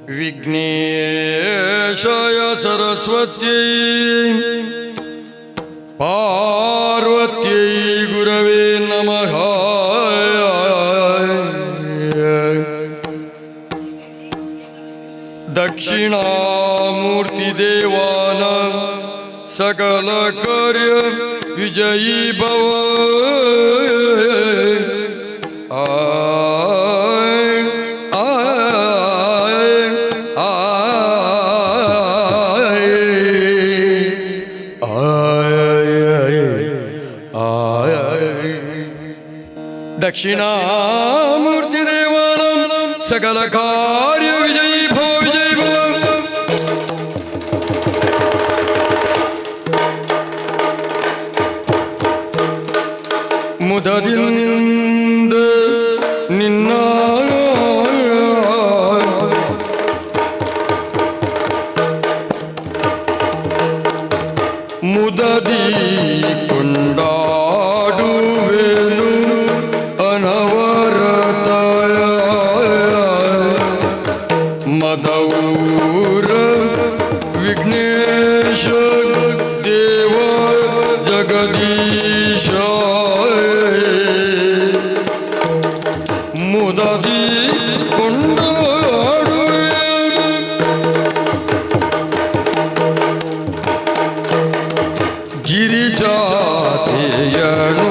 ವಿಘ್ನೇಶಾಯ ಸರಸ್ವತ್ಯೈ ಪಾರ್ವತ್ಯೈ ಗುರವೇ ನಮಃ. ದಕ್ಷಿಣಾಮೂರ್ತಿ ದೇವಾನ ಸಕಲ ಕಾರ್ಯ ವಿಜಯೀ ಭವ. ದಕ್ಷಿಣಾಮೂರ್ತಿ ದೇವಾನ ಸಕಲ ಕಾರ್ಯ ವಿಜಯೀ ಭವ ವಿಜಯೀ ಭವ. ಮುದದಿಂದ ನಿನ್ನ ಮುದದಿ ಕೊಂಡಾಡುವೆನು ಅನವರತ. ಮದವೂರ ವಿಘ್ನೇಶ ದೇವ ಜಗದೀಶ ಮುದದಿ ಕೊಂಡಾಡುವೆ. ಗಿರಿಜಾತೆಯನು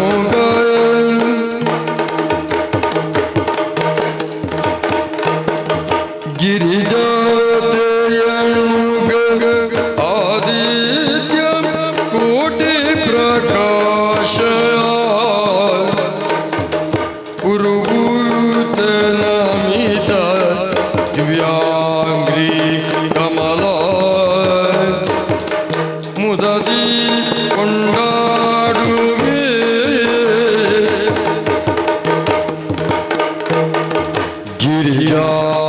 ಗಿರಿಜಾತೆಯನು ಆದಿತ್ಯ ಕೋಟಿ ಪ್ರಕಾಶ ಉರುಗೂತ ನಮಿತ ದಿವ್ಯಾಂಗ್ರಿ ಕಮಲ. ಮುದದಿ ಕೊಂಡಾಡುವೆ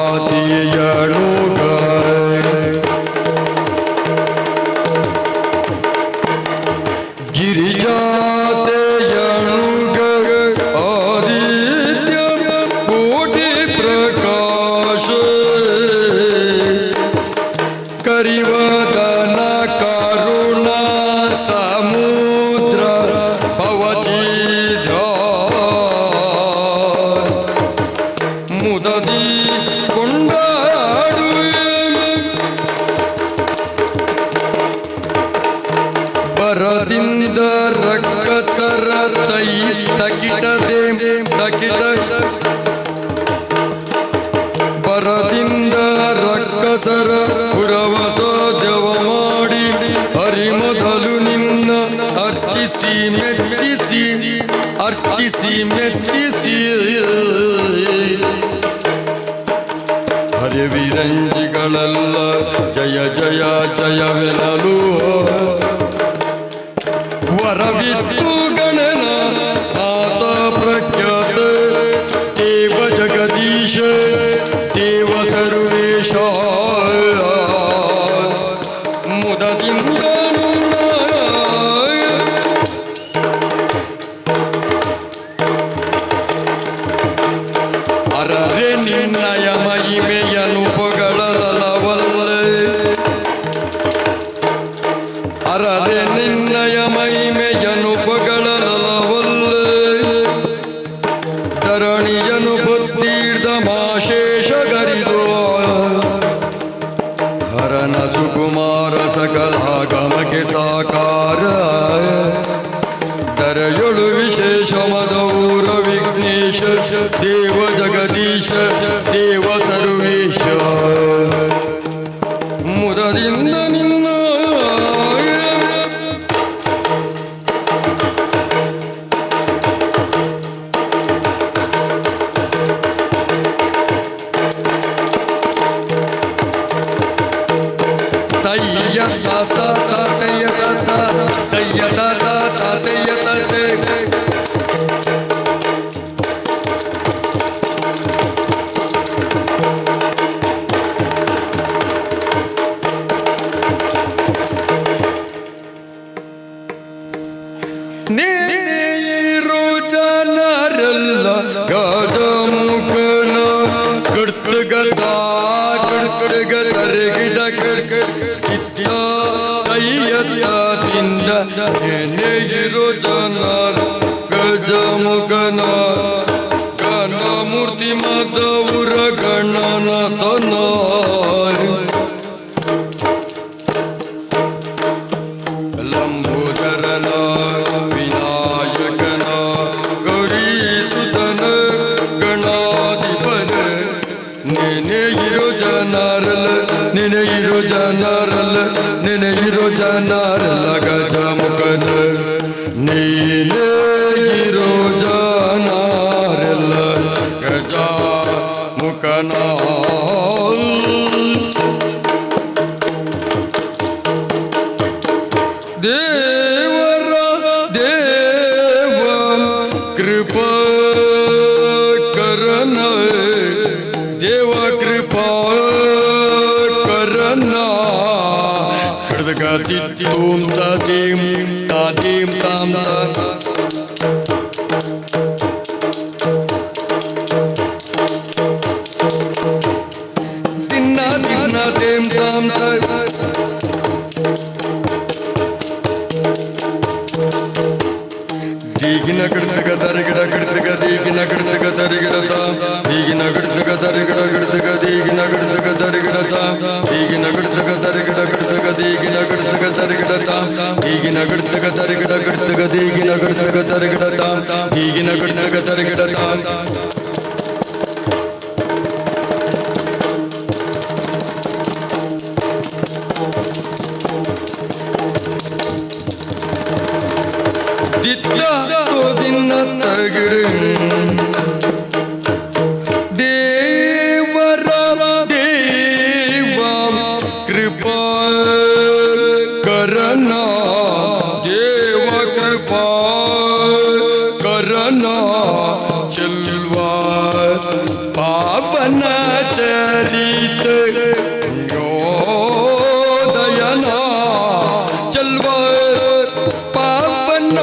ಗಿರಿಜಾತಿಯನು ಗಿರಿಜಾತೆಯನು ಆದಿತ್ಯ ಕೋಟಿ ಪ್ರಕಾಶ ಕರಿವದನ ಕರುಣ ಸಮುದ್ರ ಭವಚಿದ್ರ ಮುದದಿ ಕೊಂಡಾಡುವೆ. ಬರದಿಂದ ರಕ್ಕಸರ ತೈ ತಕಿಟದೆ ತಕಿಟ ಬರದಿಂದ ರಕ್ಕಸರ ಪುರವಸ ದೇವ ಮಾಡಿ ಹರಿ ಮೊದಲು ನಿನ್ನ ಅರ್ಚಿಸಿ ಮೆಚ್ಚಿಸಿ ಅರ್ಚಿಸಿ ಮೆಚ್ಚಿಸಿ ಹರಿ ವಿರಂಜಿಗಳೆಲ್ಲ ಜಯ ಜಯ ಜಯವೆನಲು ವರವಿತ್ತು ಗಣನ ಆತ ಪ್ರಖ್ಯಾತ ದೇವ ಜಗದೀಶ ದೇವ ಸರ್ವೇಶ ಮುದದಿಂದ ಅರರೆ ನಿರ್ಣಯ ಮಹಿಮೆಯನು ಪೊಗಳಲವಲ್ಲೇ. ಅರರೆ ನಿರ್ಣಯ ಮಹಿಮೆಯನು ಪೊಗಳಲವಲ್ಲೇ. ಧರಣಿಯನು ಬುದ್ಧೀರ್ಧ ಮಾಶೇಷ ಗರಿದು ಹರನ ಸುಕುಮಾರ ಸಕಲಾಗಮಕ್ಕೆ ಸಾಕಾರ. ದರೆಯೊಳು ವಿಶೇಷ ಮದವೂರ ವಿಘ್ನೇಶ ದೇವ ಜಗದೀಶ ದೇವ ಸರ್ವೇಶ ಮುದದಿಂದ ನಿನ್ನ ತಯ್ಯ ತಾತ ತಾತಯ್ಯ ತಾತ ತಯ್ಯ ತಾತ ತಾತಯ್ಯ ತಾತೆ ನೀರು ಜನರಲ್ಲ ಗಜಮುಖನ ಕಡ್ತಗದ ಕಡೆಗ ತರಗಿಡ ಕಿತ್ತ ಕೈಯತ್ತಿಂದ ನೆನೆಗಿರೋ ಜನರ ಗಜಮುಖನ ಗಣ ಮೂರ್ತಿ ಮದವುರ ಗಣನತನ ಲಂಬೋದರನ ವಿನಾಯಕನ ಗೌರೀಸುತನ ಗಣಾಧಿಪನ ನೆನೆಯಿರೋ ಜನರಲ್ಲ ನೆನೆಯಿರೋ ಜನರಲ್ಲ ನೆನೆಯಿರೋ ಜನರಲ್ಲ ಗಜಮುಖನ ನೀನೆಯಿರೋ ಜನರಲ್ಲ ಗಜಮುಖನ ದೇವರ ದೇವ ಕೃಪಾ ಕರನ ದೇವ ಕೃಪಾ ಕರನ ಕಡಗ ತಿತ್ತೋಂ ತಾದೇಂ ತಾದೇಂ ತಾಂ ದಿನ ದಿನ ದೇಂ ತಾಂ ಈಗಿನ ಕಡತಗ ತರಗಿಡ ಕಡತಗ ಈಗಿನ ಕಡತಗ ತರಗಿಡತ ಈಗಿನ ಕಡತಗ ತರಗಿಡ ಕಡತಗ ಈಗಿನ ಕಡತಗ ತರಗಿಡತ ಈಗಿನ ಕಡತಗ ತರಗಿಡ ಕಡತಗ ಈಗಿನ ಕಡತಗ ತರಗಿಡತ ಈಗಿನ ಕಡತಗ ತರಗಿಡ ಕಡತಗ ಈಗಿನ ಕಡತಗ ತರಗಿಡತ ಈಗಿನ ಕಡತಗ ತರಗಿಡತ ದಿನ ತಗರು ದೇವರ ದೇವ ಕೃಪಾ ಕರನ ದೇವ ಕೃಪಾ ಕರನ ಚಲ್ವ ಪಾವನ ಚರಿತ ಯೋದಯನ ಚಲ್ವ ಪಾವನ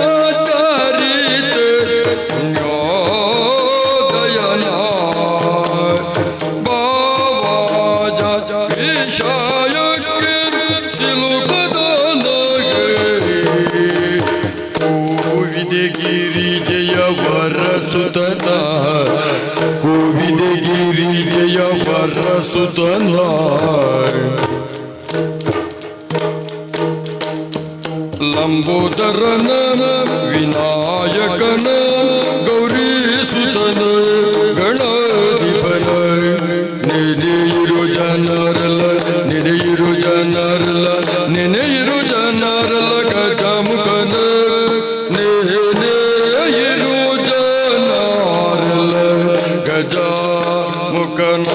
ಕೋವಿದಗಿರಿ ಜಯ ವರಸುತನ ಲಂಬೋದರನ ವಿನಾಯಕನ ಗೌರೀಸುತನ ಗಣಾಧಿಪನ ನೆನೆಯಿರು ಜನರಲ್ಲ ನೆನೆಯಿರು ಜನರಲ್ಲ ನೆನೆಯಿರು ಜನರಲ್ಲ ಗಜಮುಖನ ನೆನೆಯಿರು ಜನರಲ್ಲ ಗಜಮುಖನ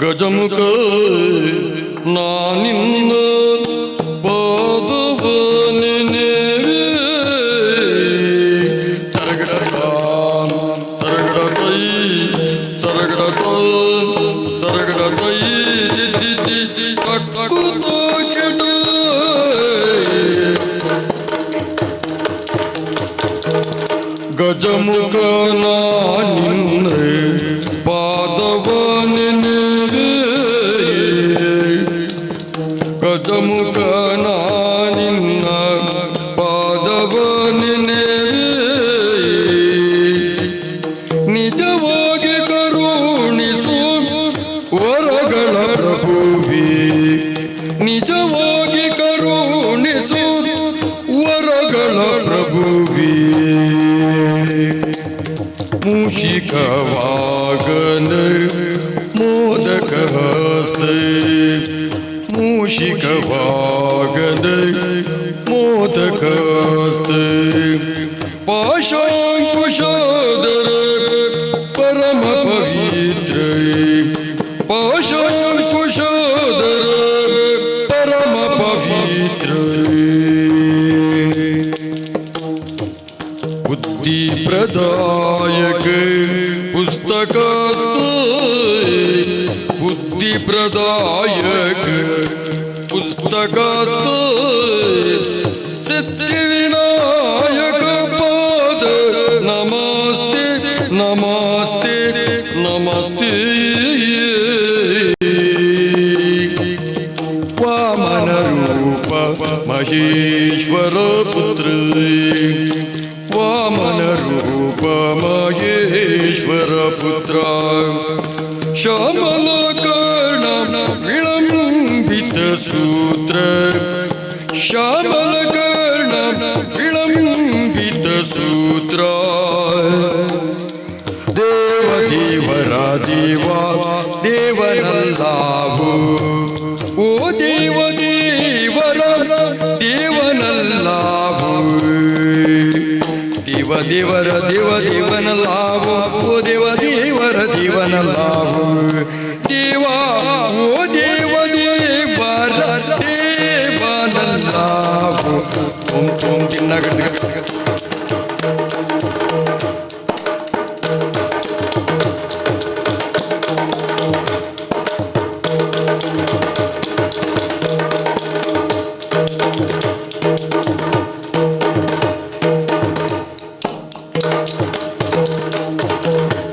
ಗಜಮುಖ ನಾನಿನ್ನ ಪಾದವ ನೆನೆವೆ ತರಗಡ ತರಗಡ ಕೈ ತರಗಡ ತರಗಡ ಕೈ ಗಜಮುಖ ನಾನಿನ್ನ ಪಾದವ ನೆನೆವೆ ಗಜಮುಖ ನಾನಿನ್ನ ಪಾದವ ನೆನೆವೆ ನಿಜವಾಗಿ ಕರುಣಿಸು ವರಗಳ ಪ್ರಭುವೇ ನಿಜವಾಗಿ ಕರುಣಿಸು ವರಗಳ ಪ್ರಭುವೇ ಮೂಷಿಕವಾಗನ ಮೋದಕ ಹಸ್ತ ಮೂಷಿಕವಾಗನ ಮೋದಕ ಹಸ್ತ ಪಾಶಾಂಕುಶೋದರ ಪರಮ ಪವಿತ್ರ ಪಾಶಾಂಕುಶೋದರ ಪರಮ ಪವಿತ್ರ बुद्धि प्रदायक पुस्तकस्त बुद्धि प्रदायक पुस्तकस्त सिद्धि विनायक ಮಹೇಶ್ವರ ಪುತ್ರ ಶ್ಯಾಮಲಕರ್ಣ ವಿಳಂಬಿತ ಸೂತ್ರ ಶ್ಯಾಮಲಕರ್ಣ ವಿಳಂಬಿತ ಸೂತ್ರ ದೇವ ದೇವರ ದೇವ ದೇವನಲ್ಲಾವು ಓ ದೇವ ದೇವರ ದೇವನಲ್ಲಾವು ದೇವ ದೇವರ ದೇವ ದೇವನಲ್ಲಾವು ಓ ದೇವ ದೇವರ ದೇವನಲ್ಲಾವು ದೇವ ಓ ದೇವ ದೇವರ ದೇವನಲ್ಲಾವು ಓಂ ಓಂ ತಿನ್ನಗಡ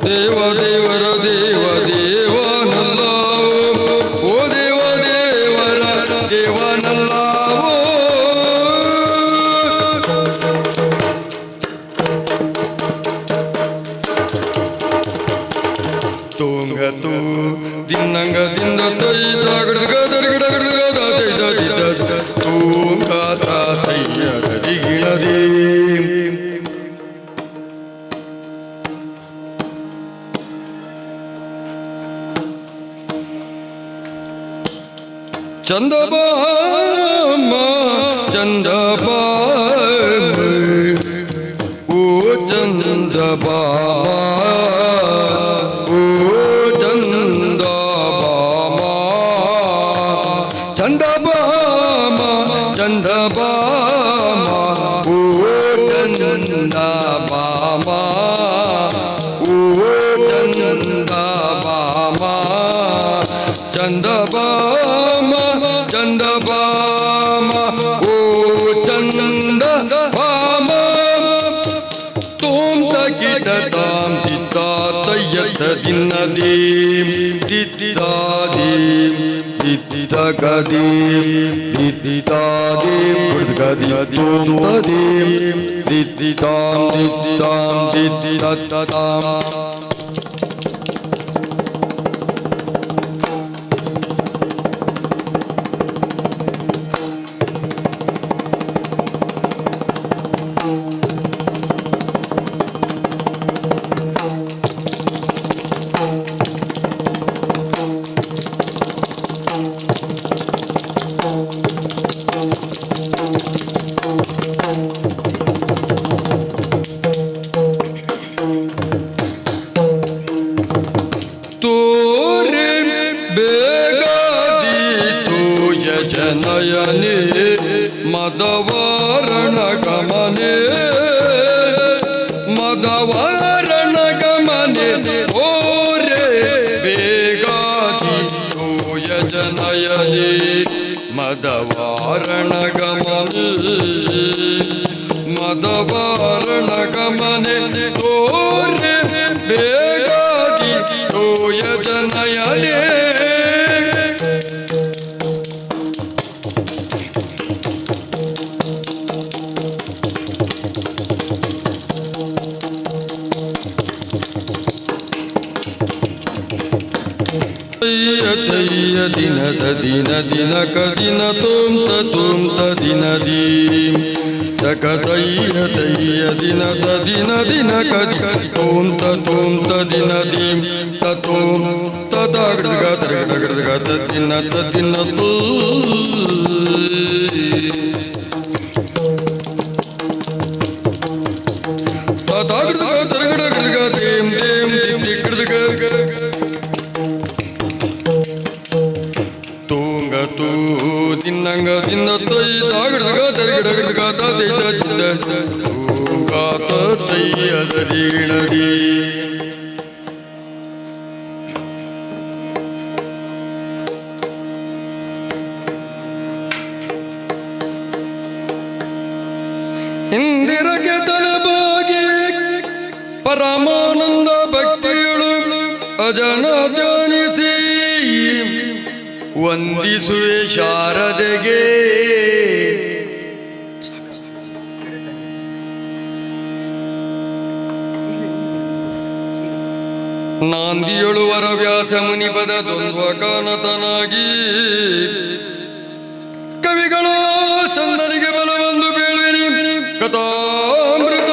ದೇವ ದೇವರ ದೇವ ದೇವನಲ್ಲಾವೋ ಓ ದೇವ ದೇವರ ದೇವನಲ್ಲಾವೋ ತೋಂಗ ತೂ ದಿನ್ನಂಗ ದಿಂದ ತೈದ ಗಡಗ ದರಗಡ ಗಡಗ ತೈದ ದಿದ ತೋಂಗ ತಾತಯ್ಯ ಗದಿಗಿಳದೇ ಚಂದಬಾಮ ಚಂದಬಾಮ ಓ ಚಂದಬಾಮ ಓ ಚಂದಬಾಮ ಚಂದಬಾಮ ಚಂದಬಾಮ ಓ ಚಂದಬಾಮ ಓ ಚಂದಬಾಮ ಚಂದಬಾಮ ಚಂದಬಾಮ ಓ ಚಂದಬಾಮ ತೋಂ ತಗಿಡ ತಾಂ ದಿತಾ ತಯ್ಯತ ದಿನ್ನದೀಂ ದಿದ್ದಾದೀಂ ದಿದ್ದಗದೀಂ ದಿದ್ದಾದೀಂ ಗುಡ್ಗದಿ ತೋಂ ತದೀಂ ದಿದ್ದಾಂ ದಿದ್ದಾಂ ದಿದ್ದತಾಂ ನಯನೆ ಮದವಾರಣ ಗಮನೆ ಮದವಾರಣ ಗಮನೆ ಓರೆ ಬೇಗಾದಿ ಓಯಜ ನಯನೆ ಮದವಾರಣ ಗಮನೆ ಮದವಾರಣ ಗಮನೆ ಓರೆ ಬೇಗಾದಿ ಓಯಜ ನಯನೆ ತಯ್ಯ ದಿನದ ದಿನ ದಿನಕ ದಿನ ತೋಂ ತ ದಿನ ದೀಂ ತಕ ತಯ್ಯ ದಿನದ ದಿನ ದಿನಕ ತೋಂ ತ ದಿನ ದೀಂ ತೋಂ ತದಗಡಗ ತರಗಡಗ ದಿನ ತೋ ತದಗಡಗ ತರಗಡಗ ದೇಂ ದೇಂ ದಿಗಡಗ ತೂ ದಿನ್ನಂಗ ದಿನ್ನ ತೈದಾಗಡಗ ತರಗಡಗ ತೈದ ತೂಗಾತ ತೈಯದರಿಣಡಿ ಇಂದಿರಗೆ ತಲೆಬಾಗಿ ಪರಮಾನಂದ ಭಕ್ತಿಗಳು ಅಜನ ಧ್ಯಾನಿಸಿ ವಂದಿಸುವೆ ಶಾರದೆಗೆ ನಾಂದಿಯೊಳುವರ ವ್ಯಾಸ ಮುನಿಪದ ದ್ವಂದ್ವಕಾನತನಾಗಿ ಕವಿಗಳು ಸಂದನಿಗೆ ಬಲವೊಂದು ಬೀಳುವಿನಿ ಕಥಾಮೃತ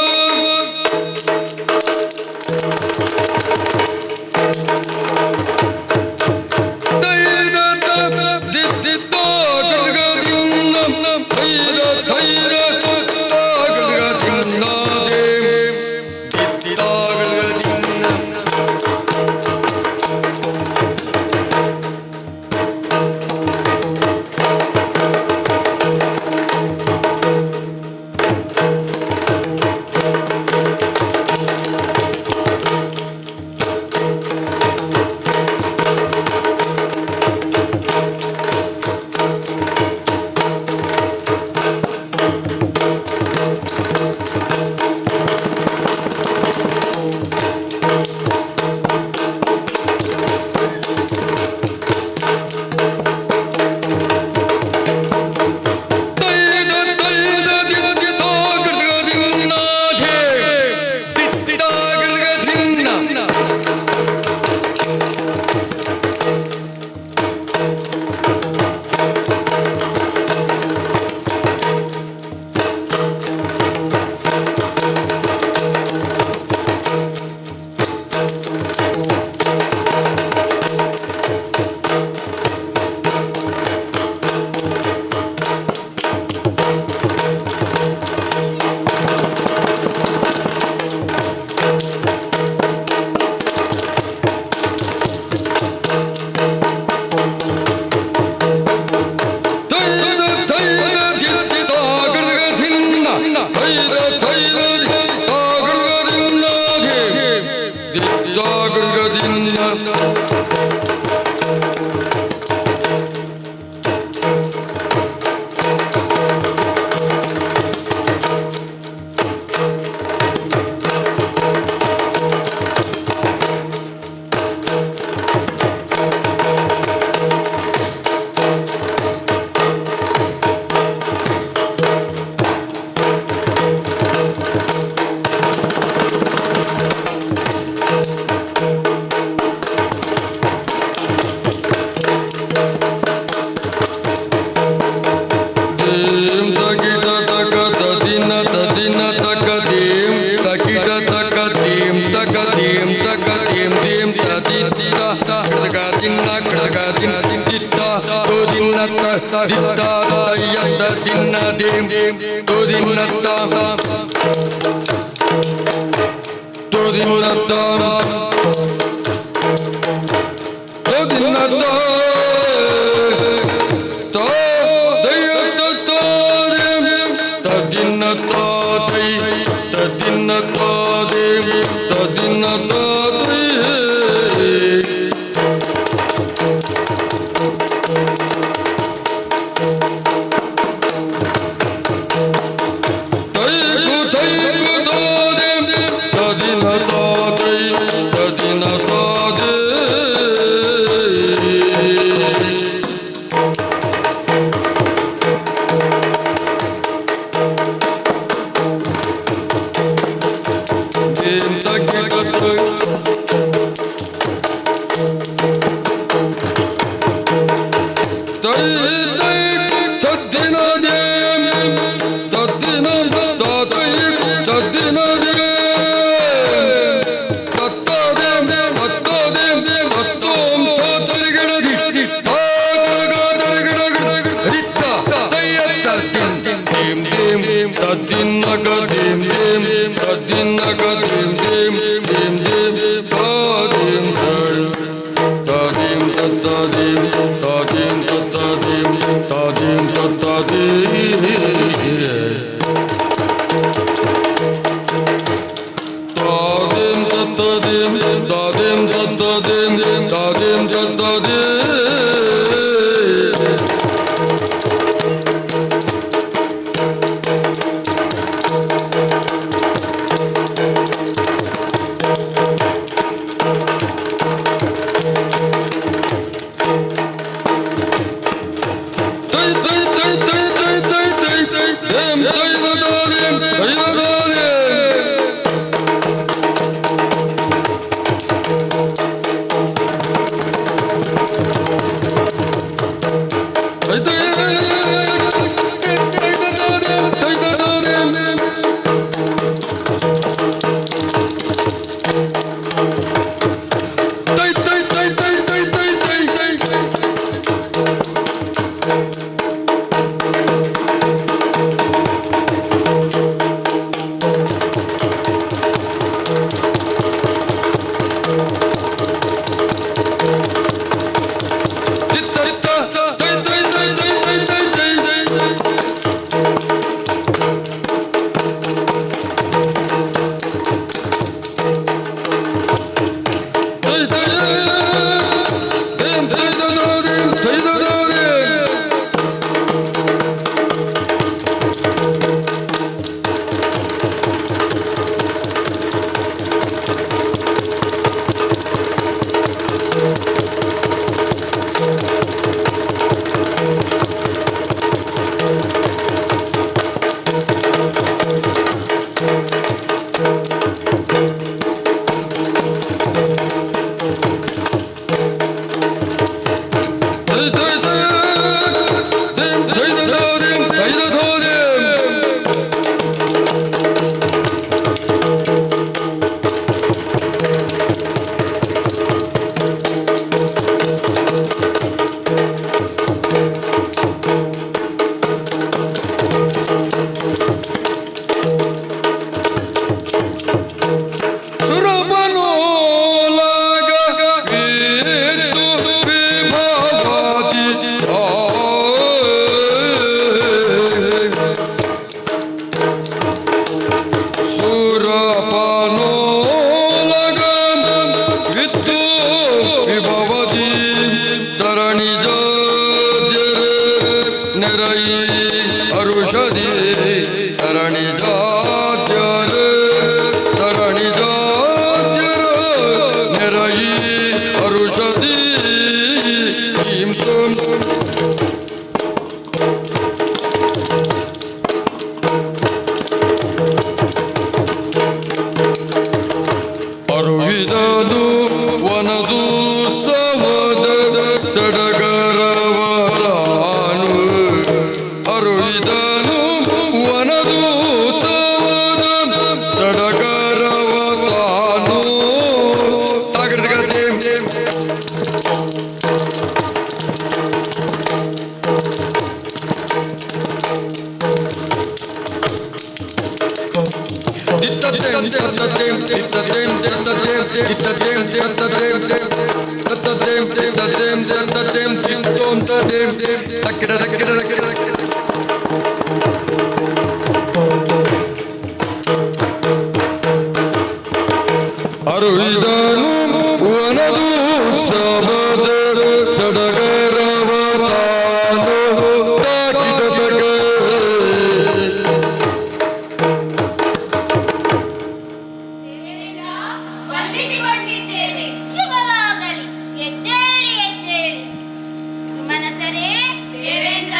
ಅರುಳಿದನು ವನದು ಸಬದ ಸಡಗರವ ತಾನು ತಾಕಿದ ಬಗೆ ವಂದಿಸಿಕೊಂಡಿದ್ದೇನೆ. ಶುಭವಾಗಲಿ. ಎದ್ದೇಳಿ ಎದ್ದೇಳಿ. ಸುಮನಸರೇ, ದೇವೇಂದ್ರ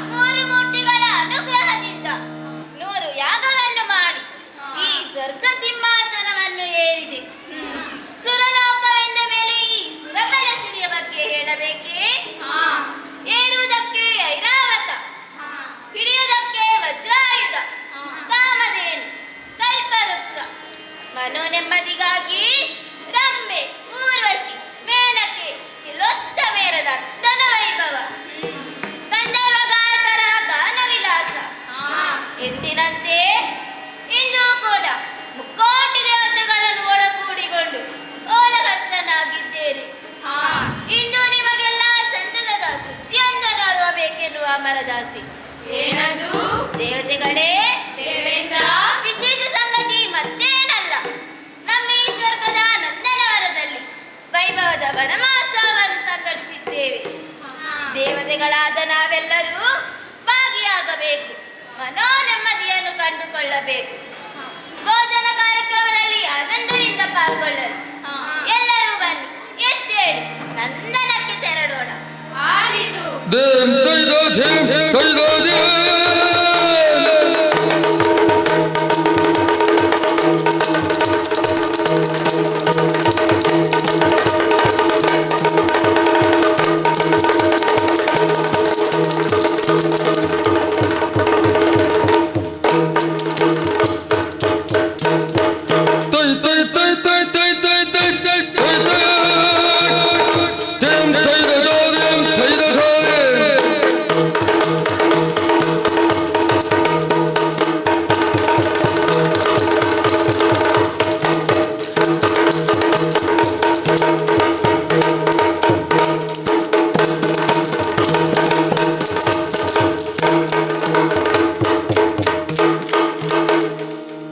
3 ಮೂರ್ತಿಗಳ ಅನುಗ್ರಹದಿಂದ 100 ಯಾಗವನ್ನು ಮಾಡಿ ಈ ಸ್ವರ್ಗ ಸಿಂಹಾಸನವನ್ನು ಏರಿದೆ. ಸುರಲೋಕವೆಂದ ಮೇಲೆ ಈ ಸುರಬಲ ಸಿರಿಯ ಬಗ್ಗೆ ಹೇಳಬೇಕೇ? ಏರುವುದಕ್ಕೆ ಐರಾವತ, ಹಿಡಿಯುವುದಕ್ಕೆ ವಜ್ರಾಯುಧ, ಕಾಮಧೇನು, ಕಲ್ಪವೃಕ್ಷ, ಮನೋ ನೆಮ್ಮದಿಗಾಗಿ ರಂಬೆ, ಊರ್ವಶಿ, ಮೇನಕೆ, ತಿಲೋತ್ತಮೇರ ನರ್ತನ ವೈಭವ, ಗಂಧರ್ವ ಗಾಯಕರ ಗಾನ ವಿಲಾಸ. ಎಂದಿನಂತೆ ಇಂದು ಕೂಡ 3 ದೇವತೆಗಳನ್ನು ಒಳಗೂಡಿಕೊಂಡು ಓಲಗಸ್ತನಾಗಿದ್ದೇನೆ. ಇಂದು ನಿಮಗೆಲ್ಲ ಸಂತಸದ ಸುದ್ದಿಯೊಂದನ್ನು ಅರಿಯಬೇಕೆನ್ನುವ ಮನದಾಸೆ. ಏನದು? ದೇವತೆಗಳೇ, ದೇವೇಂದ್ರ, ವಿಶೇಷ ಸಂಗತಿ ಮತ್ತೇನಲ್ಲ. ನಮ್ಮ ಈ ಸ್ವರ್ಗದ ನಂದನವನದಲ್ಲಿ ವೈಭವದ ವನಮಹೋತ್ಸವವನ್ನು ಸಂಘಟಿಸಿದ್ದೇವೆ. ದೇವತೆಗಳಾದ ನಾವೆಲ್ಲರೂ ಭಾಗಿಯಾಗಬೇಕು, ಮನೋ ನೆಮ್ಮದಿಯನ್ನು ಕಂಡುಕೊಳ್ಳಬೇಕು. ಭೋಜನ ಕಾರ್ಯಕ್ರಮದಲ್ಲಿ ಆನಂದದಿಂದ ಪಾಲ್ಗೊಳ್ಳಲು ಎಲ್ಲರೂ ಬನ್ನಿ, ಎದ್ದೇಳಿ ನಂದನಕ್ಕೆ ತೆರಳೋಣ. ಆರಿದು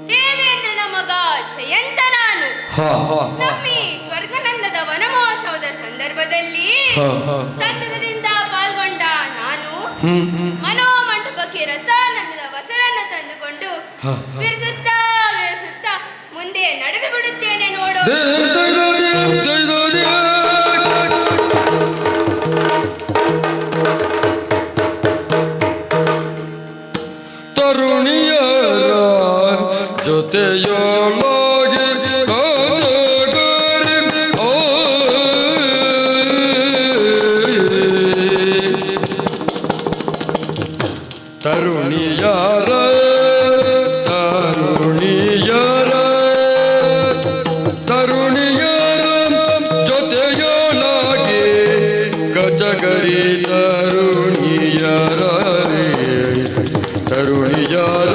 ದೇವೇಂದ್ರನ ಮಗ ಜಯಂತ ನಾನು. ನಮ್ಮ ಈ ಸ್ವರ್ಗನಂದದ ವನಮಹೋತ್ಸವದ ಸಂದರ್ಭದಲ್ಲಿ ಸಂತಸದಿಂದ ಪಾಲ್ಗೊಂಡ ನಾನು ಮನೋಮಂಟಪಕ್ಕೆ ರಸಾನಂದದ ವಸರನ್ನು ತಂದುಕೊಂಡು ವಿರಿಸುತ್ತಾ ವಿರಿಸುತ್ತಾ ಮುಂದೆ ನಡೆದು ಬಿಡುತ್ತೇನೆ ನೋಡೋ. ತರುಣಿಯರ ಜೊತೆಯೊಳಗೆ ತರುಣಿಯರ ತರುಣಿಯರ ತರುಣಿಯರ ಜೊತೆಯೊಳಗೆ ಗಜಗರಿ ತರುಣಿಯರ ತರುಣಿಯರ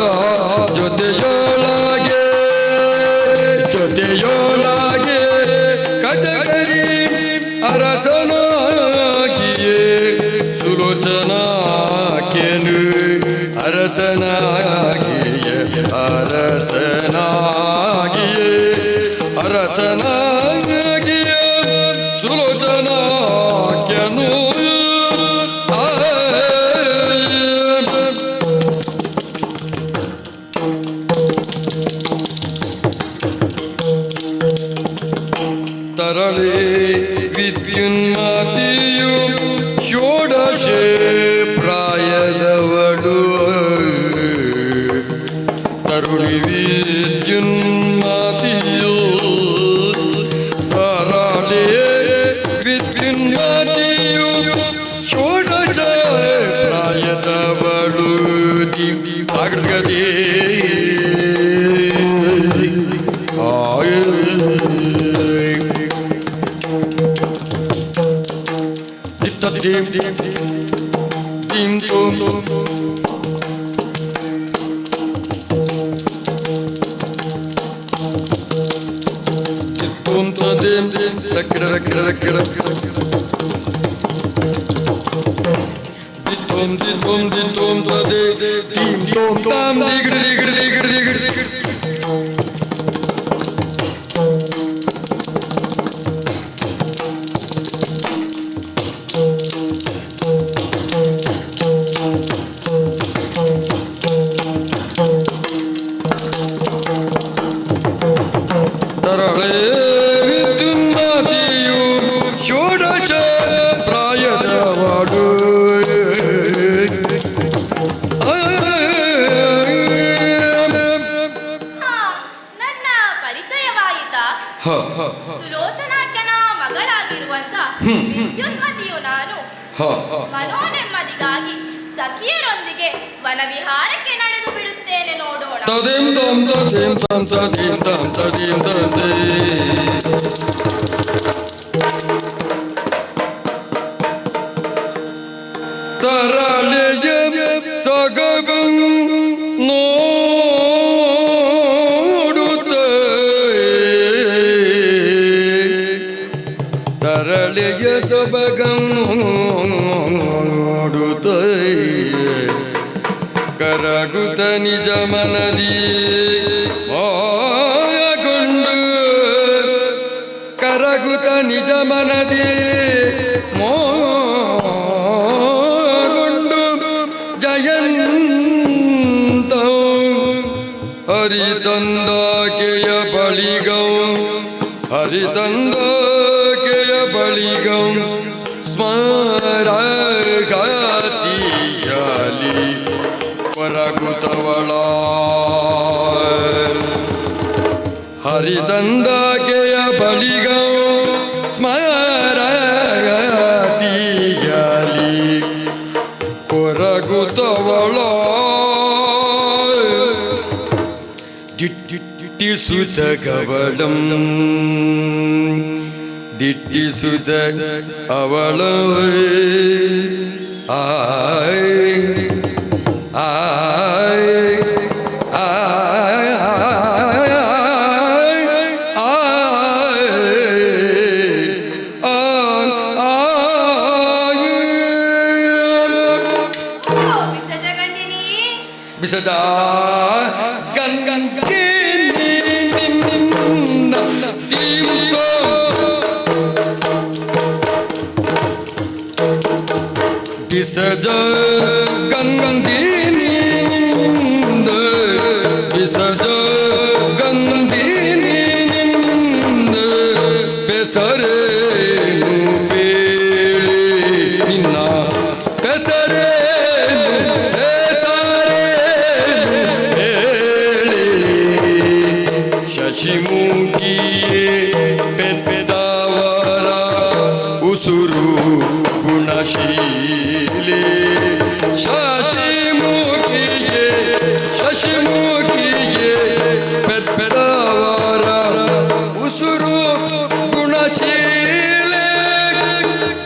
ಜೊತೆಯೊಳಗೆ ಜೊತೆಯೊಳಗೆ ಗಜಗರಿ ಅರಸನಾಗಿಯೇ ಸುಲೋಚನಾಕೆನು ಅರಸನಾಗಿಯೇ ಅರಸನಾಗಿಯೇ ಅರಸನಾಗಿಯೇ ಸುಲೋಚನಾಕೆನು ತರಳೆ ವಿದ್ಯುನ್ಮತಿಯು ಷೋಡಶೆ ಪ್ರಾಯದವಳು ತರುಣಿ ವಿದ್ಯುನ್ಮತಿಯು ತರಳೆ ವಿದ್ಯುನ್ಮತಿಯು ಷೋಡಶ ಪ್ರಾಯದವಳು ಆಗದೆ dim dim dim dim dim ತೋಂ ತದೇಂ ರಕ್ಕಿಡ ರಕ್ಕಿಡ ರಕ್ಕಿಡ ದಿ ತೋಂ ತದೇ ದೀಂ ತೋಂ ತಾಂ ದಿಗಿಡ ದಿಗಿಡ ದಿಗಿಡ ದಿಗಿಡ ದಿಗಿಡ ತರಳೆ ವಿದ್ಯುನ್ಮಾತಿಯು ಷೋಡಶ ಪ್ರಾಯದವಳು ನನ್ನ ಪರಿಚಯವಾಯಿತಾ? ಸುಲೋಚನಾಖ್ಯನ ಮಗಳಾಗಿರುವಂತ ವಿದ್ಯುನ್ಮತಿಯು ನಾನು ಮನೋನೆಮ್ಮದಿಗಾಗಿ ಸಖಿಯರೊಂದಿಗೆ ವನವಿಹಾರಕ್ಕೆ ನಡೆದು ಬಿಡುತ್ತೇನೆ, ನೋಡೋಣ. ತದೇಂ ತಂ ತದೇಂ ತಂ ತದೇಂ ತಂ ತದೇಂ ತದೇ ತರಳೆಯ ಸೊಗಗಂ ನೋಡುತ್ತೆ ತರಳೆಯ ಸೊಬಗಂ ನೋಡುತ್ತೆ ಕರಗುತ ನಿಜ ಮನದಿ ಮಾಯಗೊಂಡು ಕರಗುತ ನಿಜ ಮನದಿ ಮೋಗೊಂಡು ಜಯಂತ ಹರಿತಂದಾಕೆಯ ಬಳಿಗಂ ಹರಿತಂದಾಕೆಯ ಬಳಿಗಂ ಸ್ಮರಗಾತಿಯಲಿ ಪರಗುತವಳ ಹರಿದಂದಾಕೆಯ ಬಳಿಗ ಸ್ಮರತಿಯಲಿ ಪರಗುತವಳ ದಿಟ್ಟಿಸುತ ಕವಳಂ ದಿಟ್ಟಿಸುತ ಅವಳ ಬಿಸದ ಬಿಸಜ ಗಂಗಂದಿನಿಂದ ಬಿಸಜ ಗಂಗಂದಿನಿಂದ ಬೆಸರೆ ಬೇಳೆ ನಿನ್ನ ಬೆಸರೆ ಶಶಿಮುಖಿಯೇ ಪೆದ್ದವರ ಉಸುರು ಗುಣಶೀಲೆ ಶಶಿಮುಖಿಯೇ ಶಶಿಮುಖಿಯೇ ಪೆದ್ದವರ ಉಸುರು ಗುಣಶೀಲೆ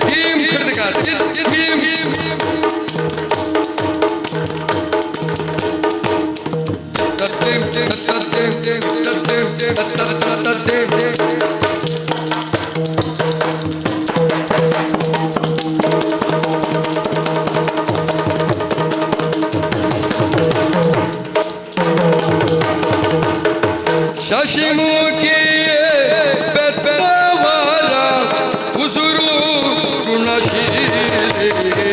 ಭೀಂ ಕೃತಕ ಭೀಂ ಶಶಿಮುಖಿಯೇ ಪೆದ್ದವರ ಉಸುರು ಗುಣಶೀಲೆ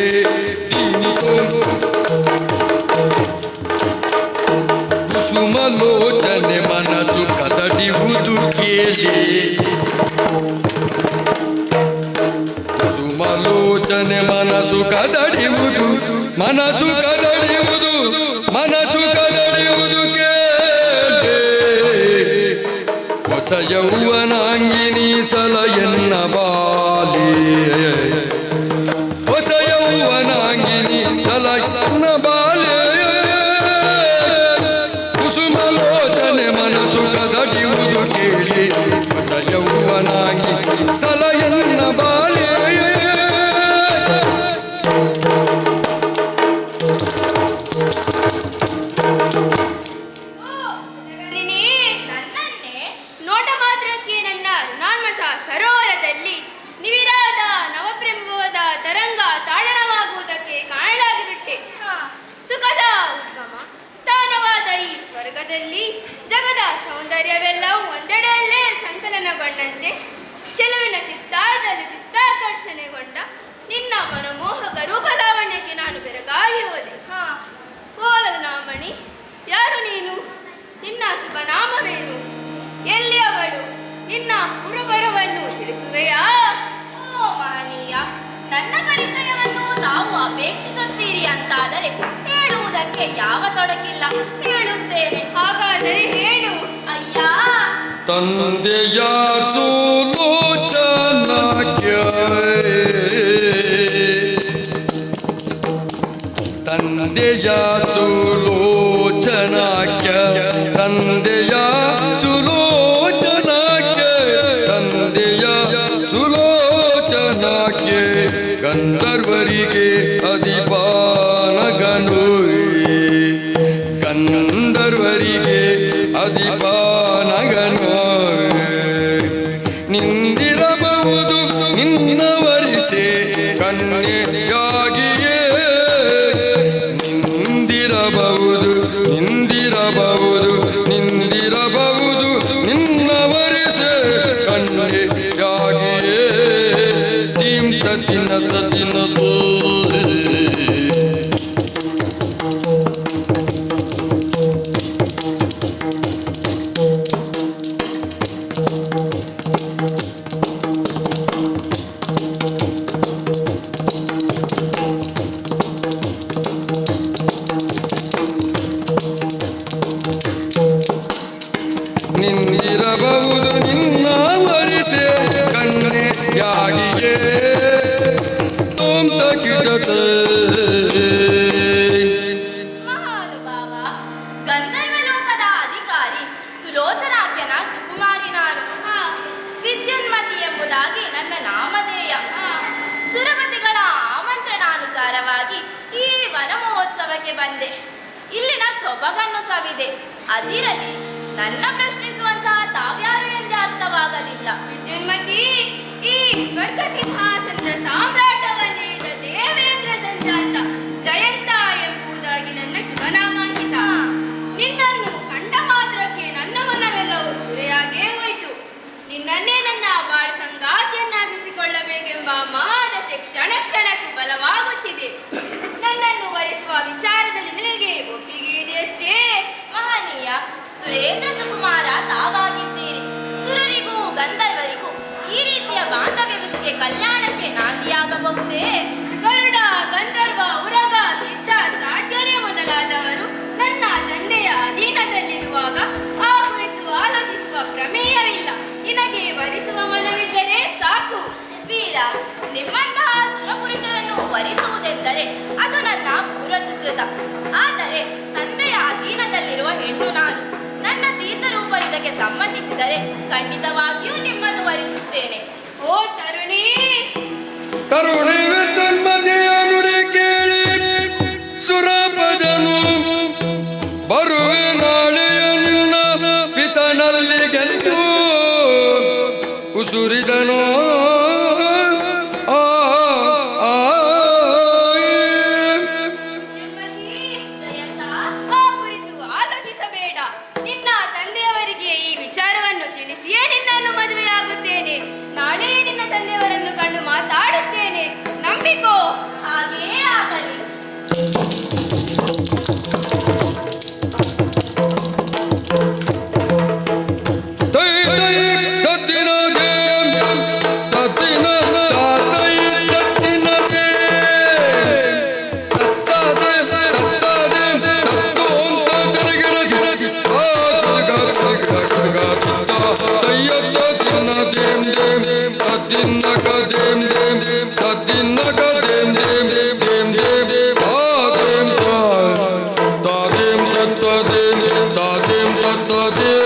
ಕುಸುಮಲೋಚನೆ ಮನಸ್ಸು ಕದಡಿಯುವುದು ಕೇಳಿ ಕುಸುಮಲೋಚನೆ ಮನಸ್ಸು ಕದಡಿಯುವುದು ಮನಸ್ಸು ಕದಡಿಯುವುದು ಮನಸ್ಸು ಕದಡಿಯುವುದು ಕೇಳಿ ಹೊಸ ಯೌವನಾಂಗಿನಿ ಸಲಯನ್ನ ಬಾಲಿ ಹೊಸ ಯೌವನಾಂಗಿನಿ ಸಲಯನ್ನ ಬಾಲಿ ಕುಸುಮಲೋಚನೆ ಮನಸ್ಸು ಕದಡಿಯುವುದು ಕೇಳಿ ಹೊಸ ಯೌವನಾಂಗಿ ಸಲಯನ್ನ ಬಾಲಿ ನೋಟ ಮಾತ್ರಕ್ಕೆ ನನ್ನ ಋಣ ಮಾನಸ ಸರೋವರದಲ್ಲಿ ನಿವಿರಾದ ನವಪ್ರಭುವದ ತರಂಗ ತಾಡಣವಾಗುವುದಕ್ಕೆ ಕಾರಣರಾಗಿ ಬಿಟ್ಟೆ. ಸುಖದ ಉದ್ಗಮ ಸ್ಥಾನವಾದ ಈ ಸ್ವರ್ಗದಲ್ಲಿ ಜಗದ ಸೌಂದರ್ಯವೆಲ್ಲವೂ ಒಂದೆಡೆಯಲ್ಲೇ ಸಂಕಲನಗೊಂಡಂತೆ ಚೆಲುವಿನ ಚಿತ್ತಾರದಲ್ಲಿ ಚಿತ್ತಾಕರ್ಷಣೆಗೊಂಡ ನಿನ್ನ ಮನಮೋಹಕ ರೂಪಲಾವಣ್ಯಕ್ಕೆ ನಾನು ಬೆರಗಾಗಿ ಹೋದೆ. ಕೋಲನಾಮಣಿ, ಯಾರು ನೀನು? ನಿನ್ನ ಶುಭ ನಾಮವೇನು? ಎಲ್ಲಿ ಅವಳು? ನಿನ್ನ ಪೂರ್ವಪರವನ್ನು ತಿಳಿಸುವೆಯಾ? ಓ ಮಹನೀಯ, ನನ್ನ ಪರಿಚಯವನ್ನು ತಾವು ಅಪೇಕ್ಷಿಸುತ್ತೀರಿ ಅಂತಾದರೆ ಹೇಳುವುದಕ್ಕೆ ಯಾವ ತೊಡಕಿಲ್ಲ, ಹೇಳುತ್ತೇನೆ. ಹಾಗಾದರೆ ಹೇಳು. ಅಯ್ಯ, ತಂದೆಯ ಸುಲೋಚನಕ್ಕೆ, ತಂದೆಯ ಸುಲೋಚನಕ್ಕೆ, ತಂದೆಯ ಸುಲೋಚನಕ್ಕೆ, ತಂದೆಯ ಸುಲೋಚನಕ್ಕೆ ಗಂಧರ್ವರಿಗೆ ಅಧಿಪಾನಗನು, ಗಂಧರ್ವರಿಗೆ ಅಧಿಪಾನಗನು. ನಿಂದಿರಬಹುದು ನಿನ್ನ ವರಿಸೆ ಕನ್ಯೆಯಾಗಿಯೇ, ನಿಂದಿರಬಹುದು ನಿಂದಿರಬಹುದು ನಿಂದಿರಬಹುದು ನಿನ್ನ ವರಿಸೆ ಕನ್ಯೆಯಾಗಿಯೇ. ತೀಂತ ದಿನದ ದಿನದೋ ನಿಂದಿರಬಹುದು ನಿನ್ನ ವರಿಸೆ ಕನ್ಯೆಯಾಗಿಯೇ. ತೋಂತ ಕಿಡತೆ ಮಹಾನುಭಾವ, ಗಂಧರ್ವಲೋಕದ ಅಧಿಕಾರಿ ಸುಲೋಚನಾಖ್ಯನ ಸುಕುಮಾರಿ ನಾನು. ವಿದ್ಯುನ್ಮತಿ ಎಂಬುದಾಗಿ ನನ್ನ ನಾಮಧೇಯ. ಸುರಪತಿಗಳ ಆಮಂತ್ರಣಾನುಸಾರವಾಗಿ ಈ ವನ ಮಹೋತ್ಸವಕ್ಕೆ ಬಂದೆ. ಇಲ್ಲಿನ ಸೊಬಗನ್ನು ಸವಿದೆ. ಅದಿರಲಿ, ನನ್ನ ಪ್ರಶ್ನಿಸುವಂತಹ ತಾವ್ಯಾರು ಎಂದೇ ಅರ್ಥವಾಗಲಿಲ್ಲ. ವಿದ್ಯುನ್ಮತಿ, ಈ ಸ್ವರ್ಗ ಸಿಂಹಾಸನದ ಸಾಮ್ರಾಟವನ್ನೇದ ದೇವೇಂದ್ರ ಸಂಜಾತ ಜಯಂತ ಎಂಬುದಾಗಿ ನನ್ನ ಶುಭನಾಮಾಂಕಿತ. ನಿನ್ನನ್ನು ಕಂಡ ಮಾತ್ರಕ್ಕೆ ನನ್ನ ಮನವೆಲ್ಲವೂ ಸೂರೆಯಾಗೇ ಹೋಯಿತು. ನಿನ್ನನ್ನೇ ನನ್ನ ಬಾಳ ಸಂಗಾತಿಯನ್ನಾಗಿಸಿಕೊಳ್ಳಬೇಕೆಂಬ ಮಹಾದಶೆ ಕ್ಷಣ ಕ್ಷಣಕ್ಕೂ ಬಲವಾಗುತ್ತಿದೆ. ನನ್ನನ್ನು ವರಿಸುವ ವಿಚಾರದಲ್ಲಿ ನಿನಗೆ ಒಪ್ಪಿಗೆ ಇದೆಯಷ್ಟೇ? ಮಹನೀಯ, ಸುರೇಂದ್ರ ಸುಕುಮಾರ ತಾವಾಗಿದ್ದೀರಿ. ಸುರರಿಗೂ ಗಂಧರ್ವರಿಗೂ ಈ ರೀತಿಯ ಬಾಂಧವ್ಯ ಬೆಸುಗೆ ಕಲ್ಯಾಣಕ್ಕೆ ನಾಂದಿಯಾಗಬಹುದೇ? ಗರುಡ, ಗಂಧರ್ವ, ಉರಗ, ಸಿದ್ಧ, ಸಾಧ್ಯರೇ ಮೊದಲಾದವರು ನನ್ನ ತಂದೆಯ ಅಧೀನದಲ್ಲಿರುವಾಗ ಆ ಕುರಿತು ಆಲೋಚಿಸುವ ಪ್ರಮೇಯವಿಲ್ಲ. ನಿನಗೆ ವರಿಸುವ ಮನವಿದ್ದರೆ ಸಾಕು. ವೀರ, ನಿಮ್ಮಂತಹ ಸುರಪುರುಷರನ್ನು ವರಿಸುವುದೆಂದರೆ ಅದು ನನ್ನ ಪೂರ್ವ ಸುಕೃತ. ಆದರೆ ತಂದೆಯ ಅಧೀನದಲ್ಲಿರುವ ಹೆಣ್ಣು ನಾನು. ನನ್ನ ತೀರ್ಥರೂಪರು ಇದಕ್ಕೆ ಸಮ್ಮತಿಸಿದರೆ ಖಂಡಿತವಾಗಿಯೂ ನಿಮ್ಮನ್ನು ವರಿಸುತ್ತೇನೆ. ಓ ತರುಣಿ, ತರುಣಿ ವಿದ್ಯುನ್ಮತಿಯ ನುಡಿ ಕೇಳಿ ಸುರಪದನು ಬರುವೆ ನಾಳೆಯ ನಿನ್ನ ಪಿತನಲ್ಲಿಗೆಂದು ಉಸುರಿದನು. ಜಯಂತ, ಆ ಕುರಿತು ಆಲೋಚಿಸಬೇಡ. ನಿನ್ನ ತಂದೆಯವರಿಗೆ ಈ ವಿಚಾರವನ್ನು ತಿಳಿಸಿಯೇ ನಿನ್ನನ್ನು ಮದುವೆಯಾಗುತ್ತೇನೆ. ನಾಳೆ ನಿನ್ನ ತಂದೆಯವರನ್ನು ಕಂಡು ಮಾತಾಡುತ್ತೇನೆ. ನಂಬಿಕೋ. ಹಾಗೆಯೇ ಆಗಲಿ. ತೈ ತೈ ತತ್ತಿನ ದೇಂ ತತ್ತಿನ ತಾತೈ ತತ್ತಿನ ದೇಂ ತತ್ತಾದೆ ತತ್ತಾದೆ ತತ್ತೋಂ ತರಿಗಿಡ ಜಿರಜಿ ತಯ್ಯ ತತ್ತಿನ ದೇಂ ದೇಂ ತತ್ತಿನ ಕ ದೇಂ ದೇಂ ತತ್ತಿನ ಕ ದೇಂ ದೇಂ ದೇಂ ದೇಂ ಆ ದೇಂ ತಾ ದೇಂ ತತ್ತ ದೇಂ ತಾ ದೇಂ ತತ್ತ ದೇಂ.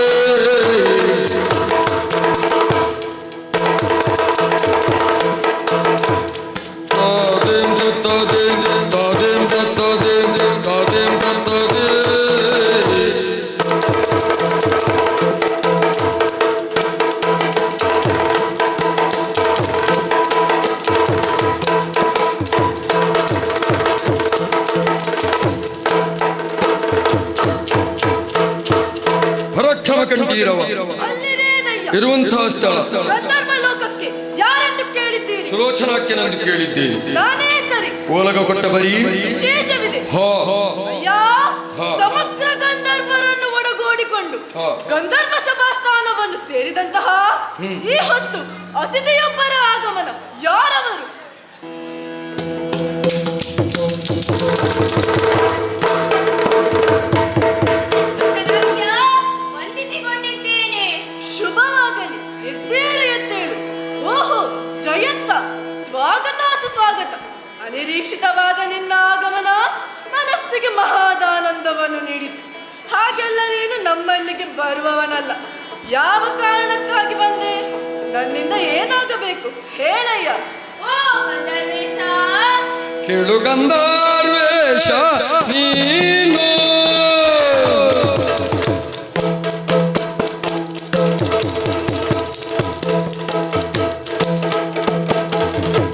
ಅಲ್ಲಿರೇನಯ್ಯ ಇರುವಂತಹ ಸ್ಥಳ ಗಂಧರ್ವ ಲೋಕಕ್ಕೆ ಯಾರೆಂದು ಕೇಳಿದ್ದೀರಿ? ಸುಲೋಚನಾಖ್ಯನೆಂದು ಕೇಳಿದ್ದೇನೆ. ನಾನೇ ಸರಿ. ಓಲಗ ಕೊಟ್ಟ ಬರೀ ವಿಶೇಷವಿದೆ. ಅಯ್ಯ, ಸಮಗ್ರ ಗಂಧರ್ವರನ್ನು ಒಡಗೂಡಿಕೊಂಡು ಗಂಧರ್ವ ಸಭಾಸ್ಥಾನವನ್ನು ಸೇರಿದಂತಹ ಈ ಹೊತ್ತು ಅತಿಥಿಯೊಬ್ಬರ ಆಗಮನ. ಯಾರವರು? ವಂದಿಸಿಕೊಂಡಿದ್ದೇನೆ. ಶುಭವಾಗಲಿ. ಎದ್ದೇಳು ಎದ್ದೇಳು. ಓಹೋ ಜಯಂತ, ಸ್ವಾಗತ ಸುಸ್ವಾಗತ. ಅನಿರೀಕ್ಷಿತವಾದ ನಿನ್ನ ಆಗಮನ ಮನಸ್ಸಿಗೆ ಮಹಾದಾನಂದವನ್ನು ನೀಡಿತು. ಹಾಗೆಲ್ಲ ನೀನು ನಮ್ಮಲ್ಲಿಗೆ ಬರುವವನಲ್ಲ. ಯಾವ ಕಾರಣಕ್ಕಾಗಿ ಬಂದೆ? ನನ್ನಿಂದ ಏನಾಗಬೇಕು ಹೇಳಯ್ಯ. ಓ ಗಂಧರ್ವೇಶ, ಕೇಳು ಗಂಧರ್ವೇಶ ನೀನು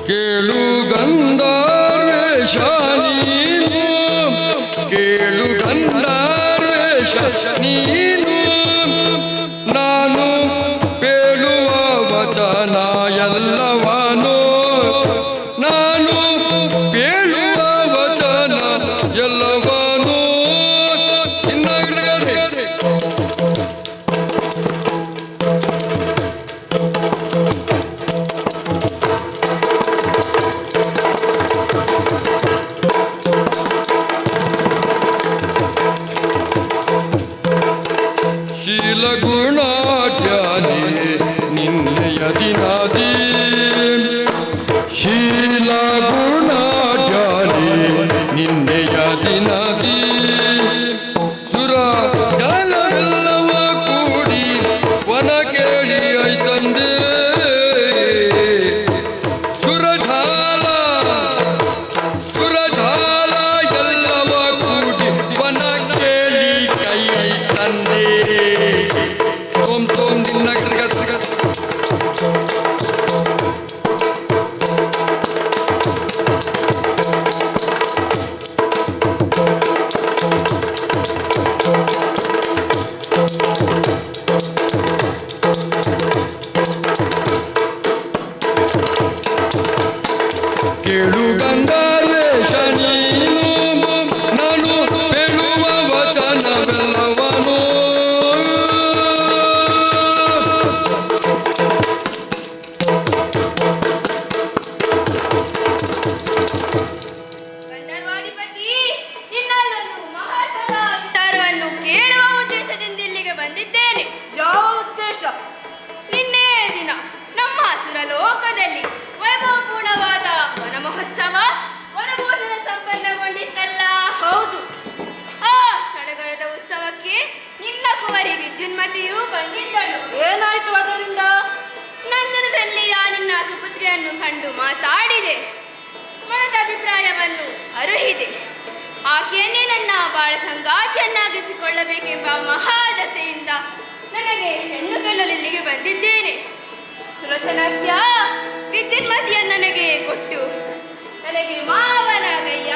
ಕೇಳು ಗಂಧರ್ವೇಶ ನೀನು ಕೇಳು ಗಂಧರ್ವೇಶ ನೀನು ನಾನು ಪೇಳುವ ವಚನ ಎಲ್ಲವನು ನಾನು ಪೇಳುವ ವಚನ ಎಲ್ಲವನು ಶೀಲಗುಣಾಢ್ಯಾನಿ ನಿನ್ನೆಯ ದಿನಾದಿ ಶೀಲಗುಣಾಢ್ಯಾನಿ ನಿನ್ನೆಯ ದಿನಾದಿ ಸುರ ಕಾಲವೆಲ್ಲವ ಕೂಡಿ ವನ ಕೇಳಿ ಐತಂದೆ ಸುರಜಾಲ ಸುರಜಾಲ ಎಲ್ಲವ ಕೂಡಿ ವನ ಕೇಳಿ ಕೈ ತಂದೆ ತೋಮ್ ತೋಮ್ ದಿನ ಕೇಳು ಗಂಧರ್ವೇಶ ನೀನು ನಾನು ಪೇಳುವ ವಚನವೆಲ್ಲವನು ಗಂಧರ್ವಾಧಿಪತಿ, ನಿನ್ನಲ್ಲೊಂದು ಮಹತ್ವದ ವಿಚಾರವನ್ನು ಕೇಳುವ ಉದ್ದೇಶದಿಂದ ಇಲ್ಲಿಗೆ ಬಂದಿದ್ದೇನೆ. ಯಾವ ಉದ್ದೇಶ? ನಿನ್ನೆ ದಿನ ನಮ್ಮ ಸುರಲೋಕದಲ್ಲಿ ವೈಭವಪೂರ್ಣವಾದ ವನ ಮಹೋತ್ಸವ ವನಭೋಜನ ಸಂಪನ್ನಗೊಂಡಿತ್ತಲ್ಲ? ಹೌದು. ಆ ಸಡಗರದ ಉತ್ಸವಕ್ಕೆ ನಿನ್ನ ಕುವರಿ ವಿದ್ಯುನ್ಮತಿಯು ಬಂದಿದ್ದಳು. ಏನಾಯ್ತು ಅದರಿಂದ? ನಂದನದಲ್ಲಿ ಆ ನಿನ್ನ ಸುಪುತ್ರಿಯನ್ನು ಕಂಡು ಮಾತಾಡಿದೆ. ಮನದ ಅಭಿಪ್ರಾಯವನ್ನು ಅರುಹಿದೆ. ಆಕೆಯನ್ನೇ ನನ್ನ ಬಾಳ ಸಂಗಾತಿಯನ್ನಾಗಿಸಿಕೊಳ್ಳಬೇಕೆಂಬ ಮಹಾದಸೆಯಿಂದ ನನಗೆ ಹೆಣ್ಣು ಕೇಳಲು ಇಲ್ಲಿಗೆ ಬಂದಿದ್ದೇನೆ. ಸುಲೋಚನಾಖ್ಯ ವಿದ್ಯುನ್ಮತಿಯನ್ನು ನನಗೆ ಕೊಟ್ಟು ನನಗೆ ಮಾವನಾಗಯ್ಯ.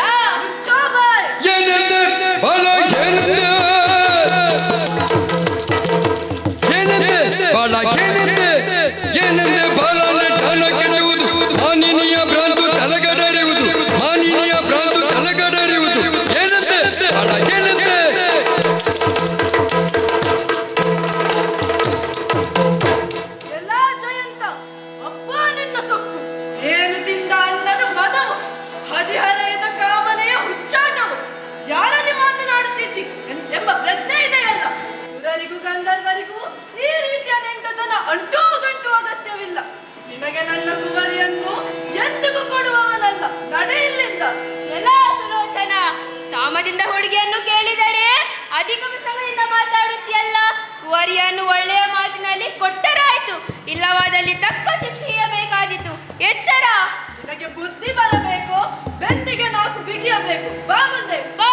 ಮಾನಿನಿಯ ಭ್ರಾಂತು ತಲೆಗಡರಿಯುವುದು ಮಾನಿನಿಯ ಭ್ರಾಂತು ತಲೆಗಡರಿಯುವುದು ಏನಂತೆ ಬಾಳ ಏನಂತೆ ಎಲ್ಲ ಜಯಂತ, ಅಪ್ಪ ನಿನ್ನ ಸೊಕ್ಕು. ಏನು ತಿಂದ ಅನ್ನದ ಮದವು, ಹದಿಹರೆಯದ ಕಾಮನೆಯ ಹುಚ್ಚಾಟವು. ಯಾರಲ್ಲಿ ಮಾತನಾಡುತ್ತಿದ್ದಿ ಎಂಬ ಪ್ರಜ್ಞೆ ಇದೆಯಲ್ಲ. ಸುರರಿಗೂ ಗಂಧರ್ವರಿಗೂ ಈ ರೀತಿಯ ನೆಂಟತನ ಅಂಟೂ ಗಂಟು ಅಗತ್ಯವಿಲ್ಲ. ನಿನಗೆ ನನ್ನ ಕುವರಿಯನ್ನು ಎಂದಿಗೂ ಕೊಡುವವನಲ್ಲ. ನಡೆ ಇಲ್ಲಿಂದ. ಎಲ್ಲ ಸುಲೋಚನ, ಸಾಮದಿಂದ ಹುಡುಗಿಯನ್ನು ಕೇಳಿದರೆ ಅಧಿಕ ಪ್ರಸಂಗದಿಂದ ಮಾತಾಡುತ್ತಿಯಲ್ಲ. ಕುವರಿಯನ್ನು ಒಳ್ಳೆಯ ಮಾತಿನಲ್ಲಿ ಕೊಟ್ಟರಾಯ್ತು, ಇಲ್ಲವಾದಲ್ಲಿ ತಕ್ಕ ಶಿಕ್ಷೆಯಬೇಕಾದೀತು. ಎಚ್ಚರ. ನಿನಗೆ ಬುದ್ಧಿ ಬರಬೇಕು, ಬೆನ್ನಿಗೆ ನಾಲ್ಕು ಬಿಗಿಯಬೇಕು. ಬಾ ಮುಂದೆ ಬಾ.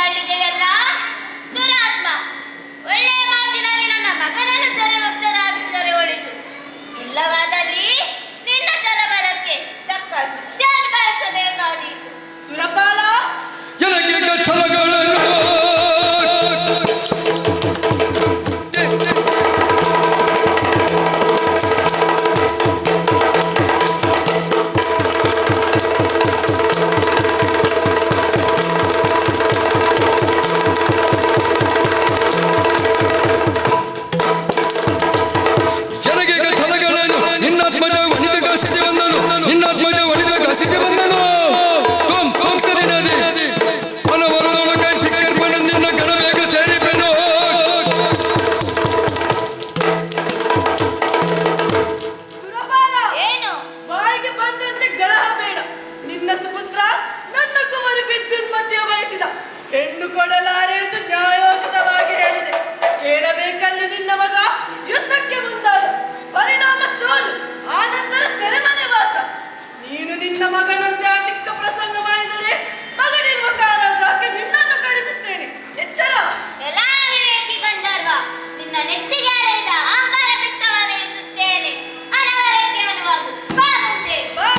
ಮಾಡಿದೆಯಲ್ಲ ದುರಾತ್ಮ. ಒಳ್ಳೆಯ ಮಾತಿನಲ್ಲಿ ನನ್ನ ಮಗನನ್ನು ಸೆರೆಮುಕ್ತರಾಗಿಸಿದರೆ ಒಳಿತು. ಇಲ್ಲವಾದಲ್ಲಿ ನಿನ್ನ ಚಲಬಲಕ್ಕೆ ತಕ್ಕ ಶಿಕ್ಷೆ ಅನುಭವಿಸಬೇಕಾದೀತು. ಸುರಪಾಲ, ಎನಗೆ ಛಲಗಳನ್ನು ಹೆಣ್ಣು ಕೊಡಲಾರೆ ಎಂದು ನ್ಯಾಯೋಚಿತವಾಗಿ ಹೇಳಿದೆ. ಕೇಳಬೇಕಲ್ಲಿ ನಿನ್ನ ಮಗ ಯುದ್ಧಕ್ಕೆ ಮುಂದಾದ. ಪರಿಣಾಮ ಸೋಲು, ಆನಂತರ ಸೆರೆಮನೆ ವಾಸ. ನೀನು ನಿನ್ನ ಮಗನಂತೆ ಅಧಿಕ ಪ್ರಸಂಗ ಮಾಡಿದರೆ ಮಗನಿರುವ ಕಾರಣಕ್ಕೆ ನಿನ್ನನ್ನು ಕಳಿಸುತ್ತೇನೆ. ಎಚ್ಚರ. ಎಲ್ಲ ವಿವೇಕಿ ಗಂಧರ್ವ, ನಿನ್ನ ನೆತ್ತಿಗೆ ಅಳೆದ ಅಹಂಕಾರ ಪಿತ್ತವನ್ನು ಇಳಿಸುತ್ತೇನೆ. ಅನವರಕ್ಕೆ ಅನುವಾಗು. ಬಾ ಮುಂದೆ ಬಾ.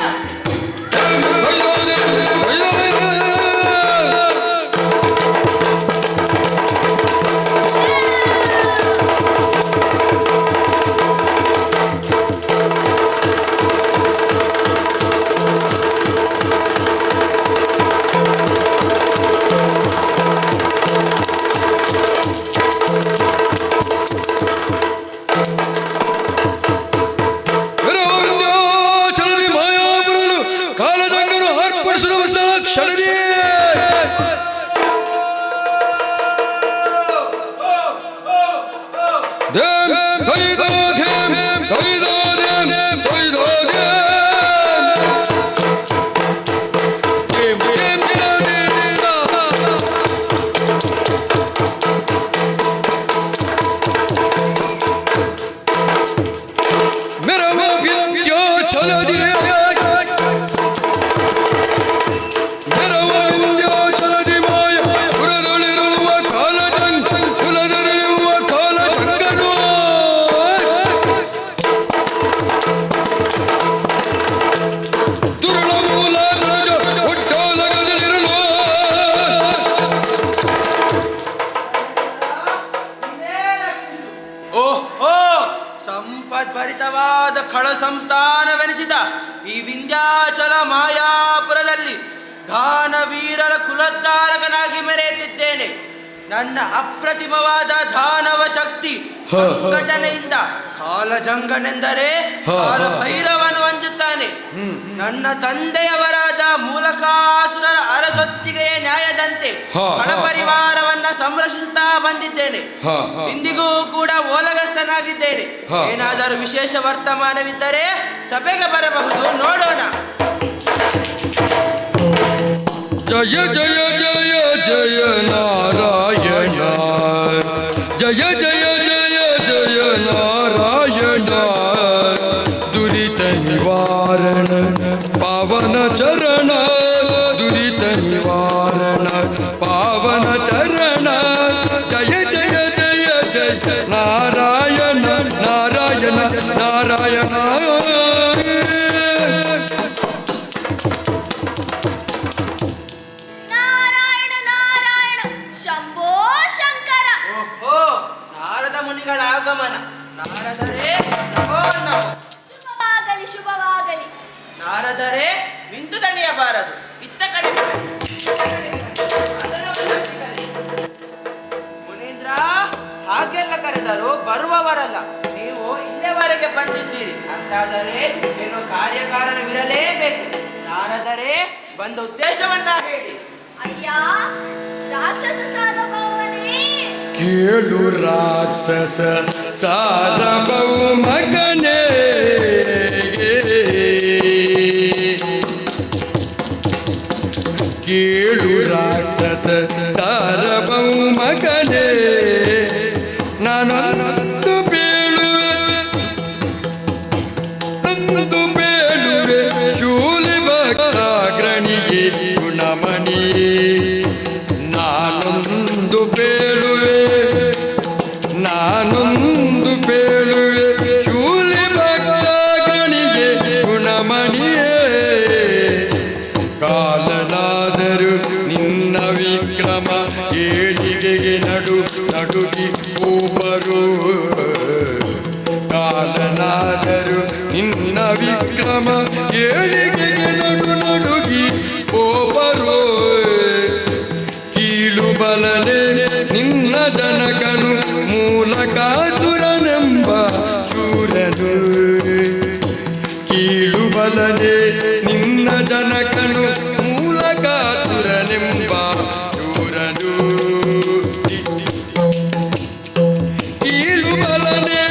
ಸಂಪದ್ಭರಿತವಾದ ಖಳ ಸಂಸ್ಥಾನವೆನಿಸಿದ ಈ ವಿಂಧ್ಯಾಚಲ ಮಾಯಾಪುರದಲ್ಲಿ ದಾನವೀರರ ಕುಲೋದ್ಧಾರಕನಾಗಿ ಮೆರೆಯುತ್ತಿದ್ದೇನೆ. ನನ್ನ ಅಪ್ರತಿಮವಾದ ದಾನವ ಶಕ್ತಿ ಸಂಘಟನೆಯಿಂದ ಕಾಲಜಂಗನೆಂದರೆ ಕಾಲಭೈರವನು ಅಂಜುತ್ತಾನೆ. ನನ್ನ ತಂದೆಯವರಾದ ಮೂಲಕಾಸುರರ ಅರಸೊತ್ತಿಗೆಯ ನ್ಯಾಯದಂತೆ ಪರಿವಾರವನ್ನ ಸಂರಕ್ಷಿಸುತ್ತಾ ಬಂದಿದ್ದೇನೆ. ಇಂದಿಗೂ ಕೂಡ ಓಲಗಸ್ತನಾಗಿದ್ದೇನೆ. ಏನಾದರೂ ವಿಶೇಷ ವರ್ತಮಾನವಿದ್ದರೆ ಸಭೆಗೆ ಬರಬಹುದು, ನೋಡೋಣ. ಜಯ ಜಯ ಜಯ ಜಯ ನಾರಾಯಣ, ಜಯ ಜಯ ಜಯ ಜಯ ನಾರಾಯಣ, ದುರಿತ ನಿವಾರಣ ಪಾವನ ಚರಣ, ದುರಿತ ನಿವಾರಣ ಪಾವನ ಚರಣ, ಜಯ ಜಯ ಜಯ ಜಯ ನಾರಾಯಣ ನಾರಾಯಣ ನಾರಾಯಣ. ಮುನಿಗಳ ಆಗಮನ. ನಾರದರೆ ನಮೋ ನಮೋ. ಶುಭವಾಗಲಿ ಶುಭವಾಗಲಿ. ನಾರದರೆ ನಿಂತು ದಣಿಯಬಾರದು, ಇತ್ತ ಕಡೆ ಮುನೀಂದ್ರ. ಹಾಗೆಲ್ಲ ಕರೆದರು ಬರುವವರಲ್ಲ, ನೀವು ಇಲ್ಲಿಯವರೆಗೆ ಬಂದಿದ್ದೀರಿ ಅಂತಾದರೆ ಏನು ಕಾರ್ಯಕಾರಣವಿರಲೇಬೇಕು. ನಾರದರೆ ಬಂದ ಉದ್ದೇಶವನ್ನ ಹೇಳಿ. ಅಯ್ಯ ರಾಕ್ಷಸ ಸಾರ್ವಭೌಮನೇ, ಕೇಳು ರಾಕ್ಷಸ ಸಾರ್ವಭೌಮಗನೇ, ಕೇಳು ರಾಕ್ಷಸ ಸಾರ್ವಭೌಮಗನೇ, ನಾನೊಂದು ಬೀಳುವೆ ಅಂದು ಬೀಳುವೆ ಶೂಲಿ ಭಕ್ತಾಗ್ರಣಿಗೆ ಗುಣಮಣಿಯೇ, ನಾನೊಂದು ಪೇಳುವೆ ನಾನೊಂದು ಪೇಳುವೆ ಶೂಲಿ ಭಕ್ತಗಣಿಗೆ ಗುಣಮಣಿಯೇ ಕಾಲನಾದರೂ ನಿನ್ನ ವಿಕ್ರಮ ಏಳಿಗೆಗೆ ನಡುಗಿ ಒಬ್ಬರು ಕಾಲನಾದರೂ ನಿನ್ನ ವಿಕ್ರಮ ಏಳಿಗೆಗೆ ನಡುಗಿ ಒಬ್ಬರು ಕೀಳು ಬಲನೆ ನಿನ್ನ ಜನಕನು ಮೂಲಕಾಸುರನೆಂಬ ಶೂರನು ಕೀಳು ಬಲನೆ ನಿನ್ನ ಜನಕನು ಮೂಲಕಾಸುರನೆಂಬ ಶೂರನು ಕೀಳು ಬಲನೆ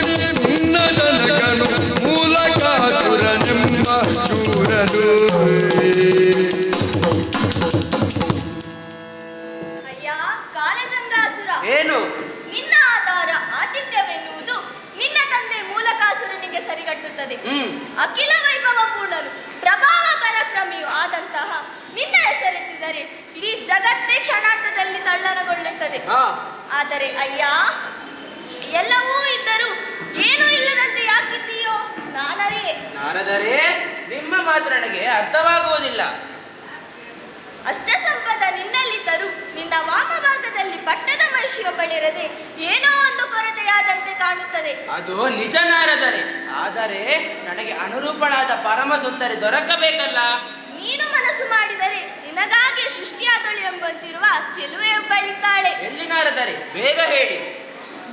ನಿನ್ನ ಜನಕನು ಮೂಲಕಾಸುರನೆಂಬ ಶೂರನು ಅಯ್ಯ ಕಾಲಚಂದ್ರಾಸುರ, ಏನು? ನಿನ್ನ ಆಧಾರ ಆತಿಥ್ಯವೆನ್ನುವುದು ನಿನ್ನ ತಂದೆ ಮೂಲಕಾಸುರನಿಗೆ ಸರಿಗಟ್ಟುತ್ತದೆ. ಅಖಿಲ ವೈಭವ ಪೂರ್ಣರು ಪ್ರಭಾವ ಪರಾಕ್ರಮಿಯು ಆದಂತಹ ನಿನ್ನ ಹೆಸರೆತ್ತಿದರೆ ಇಡೀ ಜಗತ್ತೇ ಕ್ಷಣಾರ್ಧದಲ್ಲಿ ತಲ್ಲಣಗೊಳ್ಳುತ್ತದೆ. ಆದರೆ ಅಯ್ಯ, ಎಲ್ಲವೂ ಇದ್ದರೂ ಏನೂ ಇಲ್ಲದಂತೆ ಯಾಕಿದ್ದೀಯೋ ನಾರದರೆ ನಿಮ್ಮ ಮಾತು ನನಗೆ ಅರ್ಥವಾಗುವುದಿಲ್ಲ. ಅಷ್ಟ ಸಂಪದ ನಿನ್ನಲ್ಲಿದ್ದರೂ ನಿನ್ನ ವಾಮಭಾಗದಲ್ಲಿ ಪಟ್ಟದ ಮಹಿಷಿಯೊಬ್ಬಳಿರದೆ ಏನೋ ಒಂದು ಕೊರತೆಯಾದಂತೆ ಕಾಣುತ್ತದೆ. ಅದು ನಿಜ ನಾರದರೆ, ಆದರೆ ನನಗೆ ಅನುರೂಪಳಾದ ಪರಮ ಸುಂದರಿ ದೊರಕಬೇಕಲ್ಲ. ನೀನು ಮನಸ್ಸು ಮಾಡಿದರೆ ನಿನಗಾಗಿ ಸೃಷ್ಟಿಯಾದಳು ಎಂಬಂತಿರುವ ಚೆಲುವೆಯೊಬ್ಬಳಿದ್ದಾಳೆ. ಎಲ್ಲಿ ನಾರದರೆ, ಬೇಗ ಹೇಳಿ.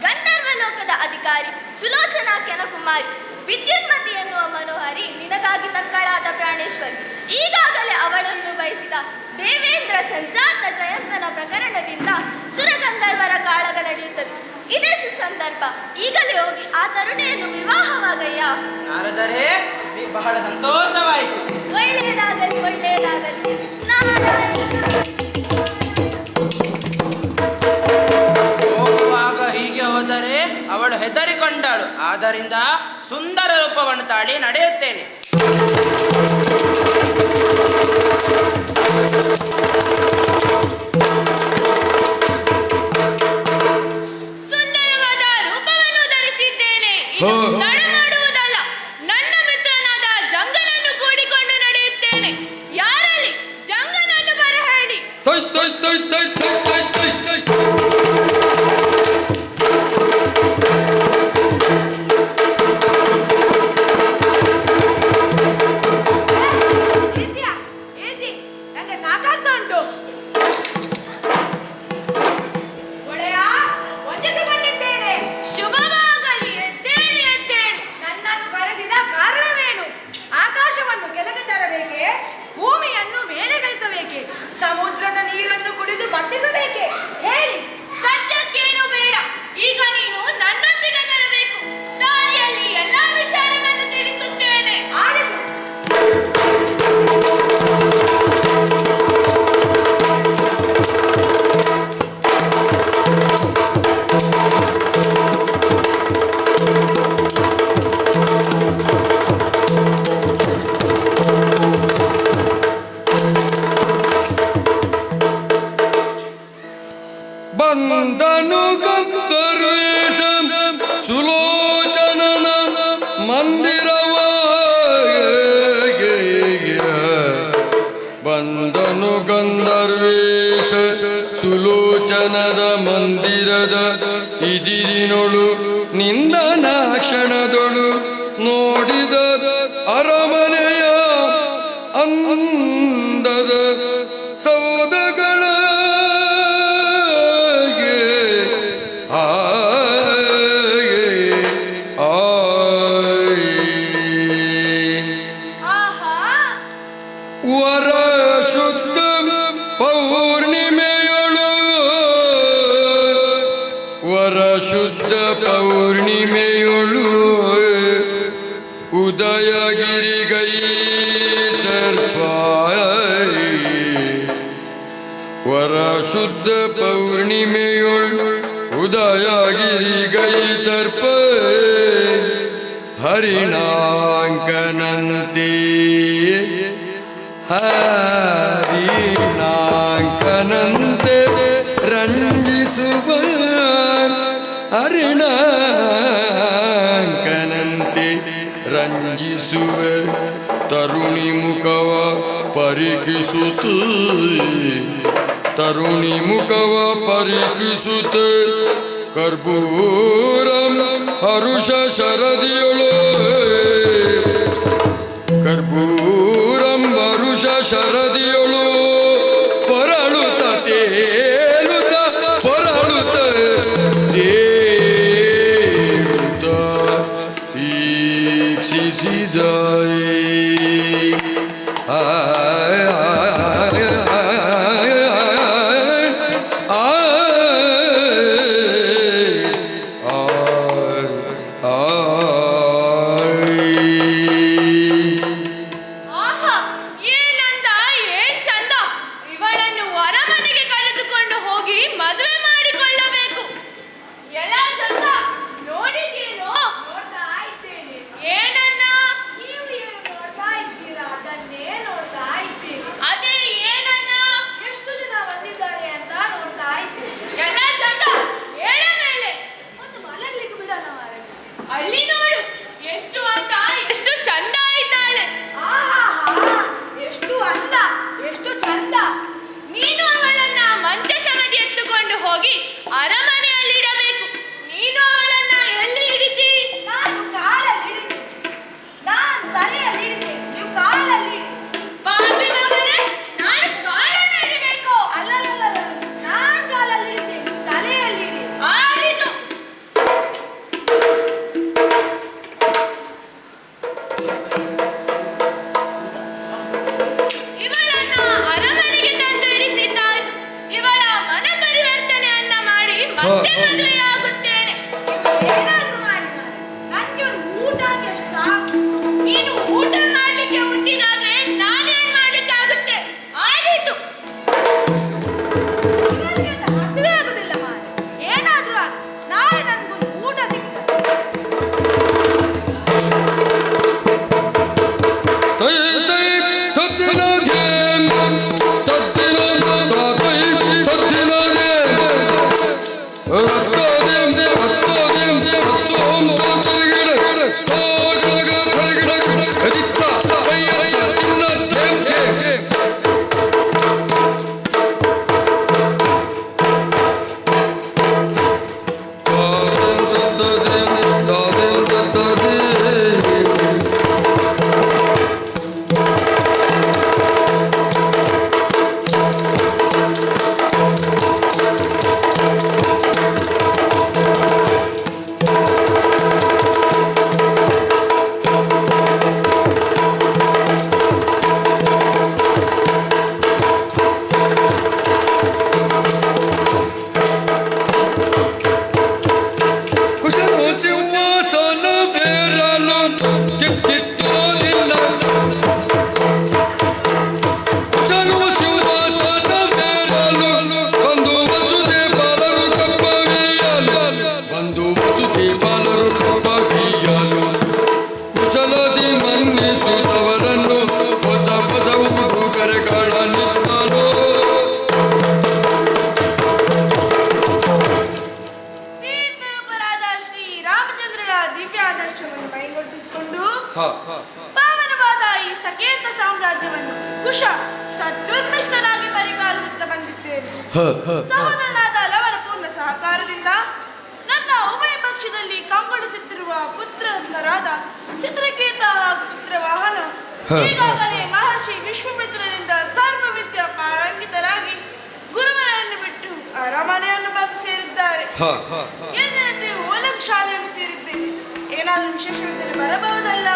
ಗಂಧರ್ವ ಲೋಕದ ಅಧಿಕಾರಿ ಸುಲೋಚನಾ ಕೆನಕುಮಾರಿ ವಿದ್ಯುನ್ಮತಿ ಎನ್ನುವ ಮನೋಹರಿ ನಿನಗಾಗಿ ತಕ್ಕಳಾದ ಪ್ರಾಣೇಶ್ವರಿ. ಈಗಾಗಲೇ ಅವಳನ್ನು ಬಯಸಿದ ದೇವೇಂದ್ರ ಸಂಜಾತ ಜಯಂತನ ಪ್ರಕರಣದಿಂದ ಸುರಗಂಧರ್ವರ ಕಾಳಗ ನಡೆಯುತ್ತದೆ. ಇದೇ ಸುಸಂದರ್ಭ. ಈಗಲೇ ಹೋಗಿ ಆ ತರುಣಿಯನ್ನು ವಿವಾಹವಾಗಯ್ಯ. ನಾರದರೆ, ಬಹಳ ಸಂತೋಷವಾಯಿತು. ಒಳ್ಳೆಯದಾಗಲಿ, ಒಳ್ಳೆಯದಾಗಲಿ. ಹೋಗುವಾಗ ಹೀಗೆ ಹೋದರೆ ಅವಳು ಹೆದರಿಕೊಂಡಳು. ಆದ್ದರಿಂದ ಸುಂದರ ರೂಪವನ್ನು ತಾಳಿ ನಡೆಯುತ್ತೇನೆ. ಸುಂದರವಾದ ರೂಪವನ್ನು ಧರಿಸಿದ್ದೇನೆ. ತಡ ಮಾಡುವುದಲ್ಲ, ನನ್ನ ಮಿತ್ರನಾದ ಜಂಗನನ್ನು ಕೂಡಿಕೊಂಡು ನಡೆಯುತ್ತೇನೆ. ಯಾರಲ್ಲಿ ಜಂಗನನ್ನು ಬರ ಹೇಳಿ. ನಂಗೆ ಸಾಕಾಗ್ತಾ ಉಂಟು. ಒಡೆಯ, ವಂಚಿಸಿಕೊಂಡಿದ್ದೇನೆ. ಶುಭವಾಗಲಿ. ಎದ್ದೇಳಿ, ಎದ್ದೇಳಿ. ನನ್ನನ್ನು ಕರೆದಿದ ಕಾರಣವೇನು? ಆಕಾಶವನ್ನು ಕೆಳಗೆ ತರಬೇಕೆ? ಭೂಮಿಯನ್ನು ಮೇಲೆಗಳಿಸಬೇಕೆ? ಸಮುದ್ರದ ನೀರನ್ನು ಕುಡಿದು ಬತ್ತಿಸಬೇಕೆ? ಹೇಳಿ. ಸದ್ಯಕ್ಕೇನು ಬೇಡ. ಈಗ ನೀನು ನನ್ನೊಂದಿಗೆ ಬರಬೇಕು. ದಾರಿಯಲ್ಲಿ ಎಲ್ಲಾ ವಿಚಾರವನ್ನು ತಿಳಿಸುತ್ತೇನೆ. ಆಯಿತು. ಬಂದನು ಗಂಧರ್ವೇಶ ಸುಲೋಚನನ ಮಂದಿರವ ಬಂದನು ಗಂಧರ್ವೇಶ ಸುಲೋಚನದ ಮಂದಿರದ ಇದಿರಿನೊಳು ನಿಂದನ ಕ್ಷಣದೊಳು ನೋಡಿದ ಅರಮನೆಯ ಅಂದದ ಸೌದಗಳ ವರ ಶುದ್ಧ ಪೌರ್ಣಿಮೆಯೊಳು ವರ ಶುದ್ಧ ಪೌರ್ಣಿಮೆಯೊಳು ಉದಯಗಿರಿಗೈ ವರ ಶುದ್ಧ ಪೌರ್ಣಿಮೆಯೊಳು ಉದಯಗಿರಿಗೈ ತರ್ಪ ಹರಿಣಾಂಕನಂತೆ ಹರಿಣಾಂಕನಂತೆ ರಂಜಿ ರಂಜಿಸುವ ಅರಿಣಾಂಕನಂತೆ ರಂಜಿಸುವ ತರುಣಿ ಮುಖವ ಪರಿಕಿಸುತ್ತ ತರುಣಿ ಮುಖವ ಪರಿಕಿಸುತ್ತ ಕರ್ಪೂರಂ ಹರುಷ ಶರದಿಯೊಳು ಕರ್ಪೂರಂ ಹರುಷ ಶರದಿಯೊಳು ಪೊರಳುತ್ತ ತೇಲುತ್ತ ಪೊರಳುತ್ತ ತೇಲುತ್ತ ಈಕ್ಷಿಸಿದಾಯಿ ಪಾವನವಾದ ಈ ಸಕೇತ ಸಾಮ್ರಾಜ್ಯವನ್ನು ಕುಶ ಸದ್ದುರ್ಮಿಷ್ಟನಾಗಿ ಪರಿಪಾಲಿಸುತ್ತಾ ಬಂದಿದ್ದೇನೆ. ಸಹೋದರನಾದ ಲವರ ಪೂರ್ಣ ಸಹಕಾರದಿಂದ ನನ್ನ ಉಭಯ ಪಕ್ಷದಲ್ಲಿ ಕಂಗೊಳಿಸುತ್ತಿರುವ ಪುತ್ರರಾದ ಚಿತ್ರಕೇತ ಹಾಗೂ ಚಿತ್ರವಾಹನ ಈಗಾಗಲೇ ಮಹರ್ಷಿ ವಿಶ್ವಾಮಿತ್ರರಿಂದ ಸರ್ವವಿದ್ಯಾ ಪಾರಂಗಿತರಾಗಿ ಗುರುವರನ್ನು ಬಿಟ್ಟು ಅರಮನೆಯನ್ನು ಬಂದು ಸೇರಿದ್ದಾರೆ. ಎಂದಿನಂತೆ ಓಲಕ್ ಶಾಲೆಯನ್ನು ಸೇರಿದ್ದೇನೆ. ಏನಾದರೂ ವಿಶೇಷವಿದ್ದರೆ ಬರಬಹುದಲ್ಲ?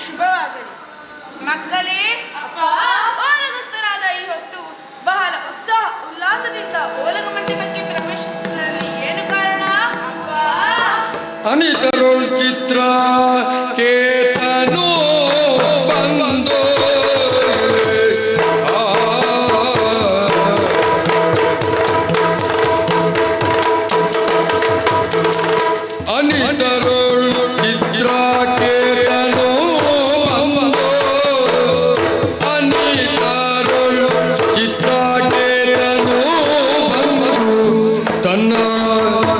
ಶುಭ ಅನಿತರುಳ್ ಚಿತ್ರ ಕೇತನೋ ಬಂದೋ ಅನಿತರುಳ್ ಚಿತ್ರ ಕೇತನೋ ಬಂದೋ ಅನಿತರುಳ್ ಚಿತ್ರ ಕೇತನೋ ಬಂದೋ ತನ್ನ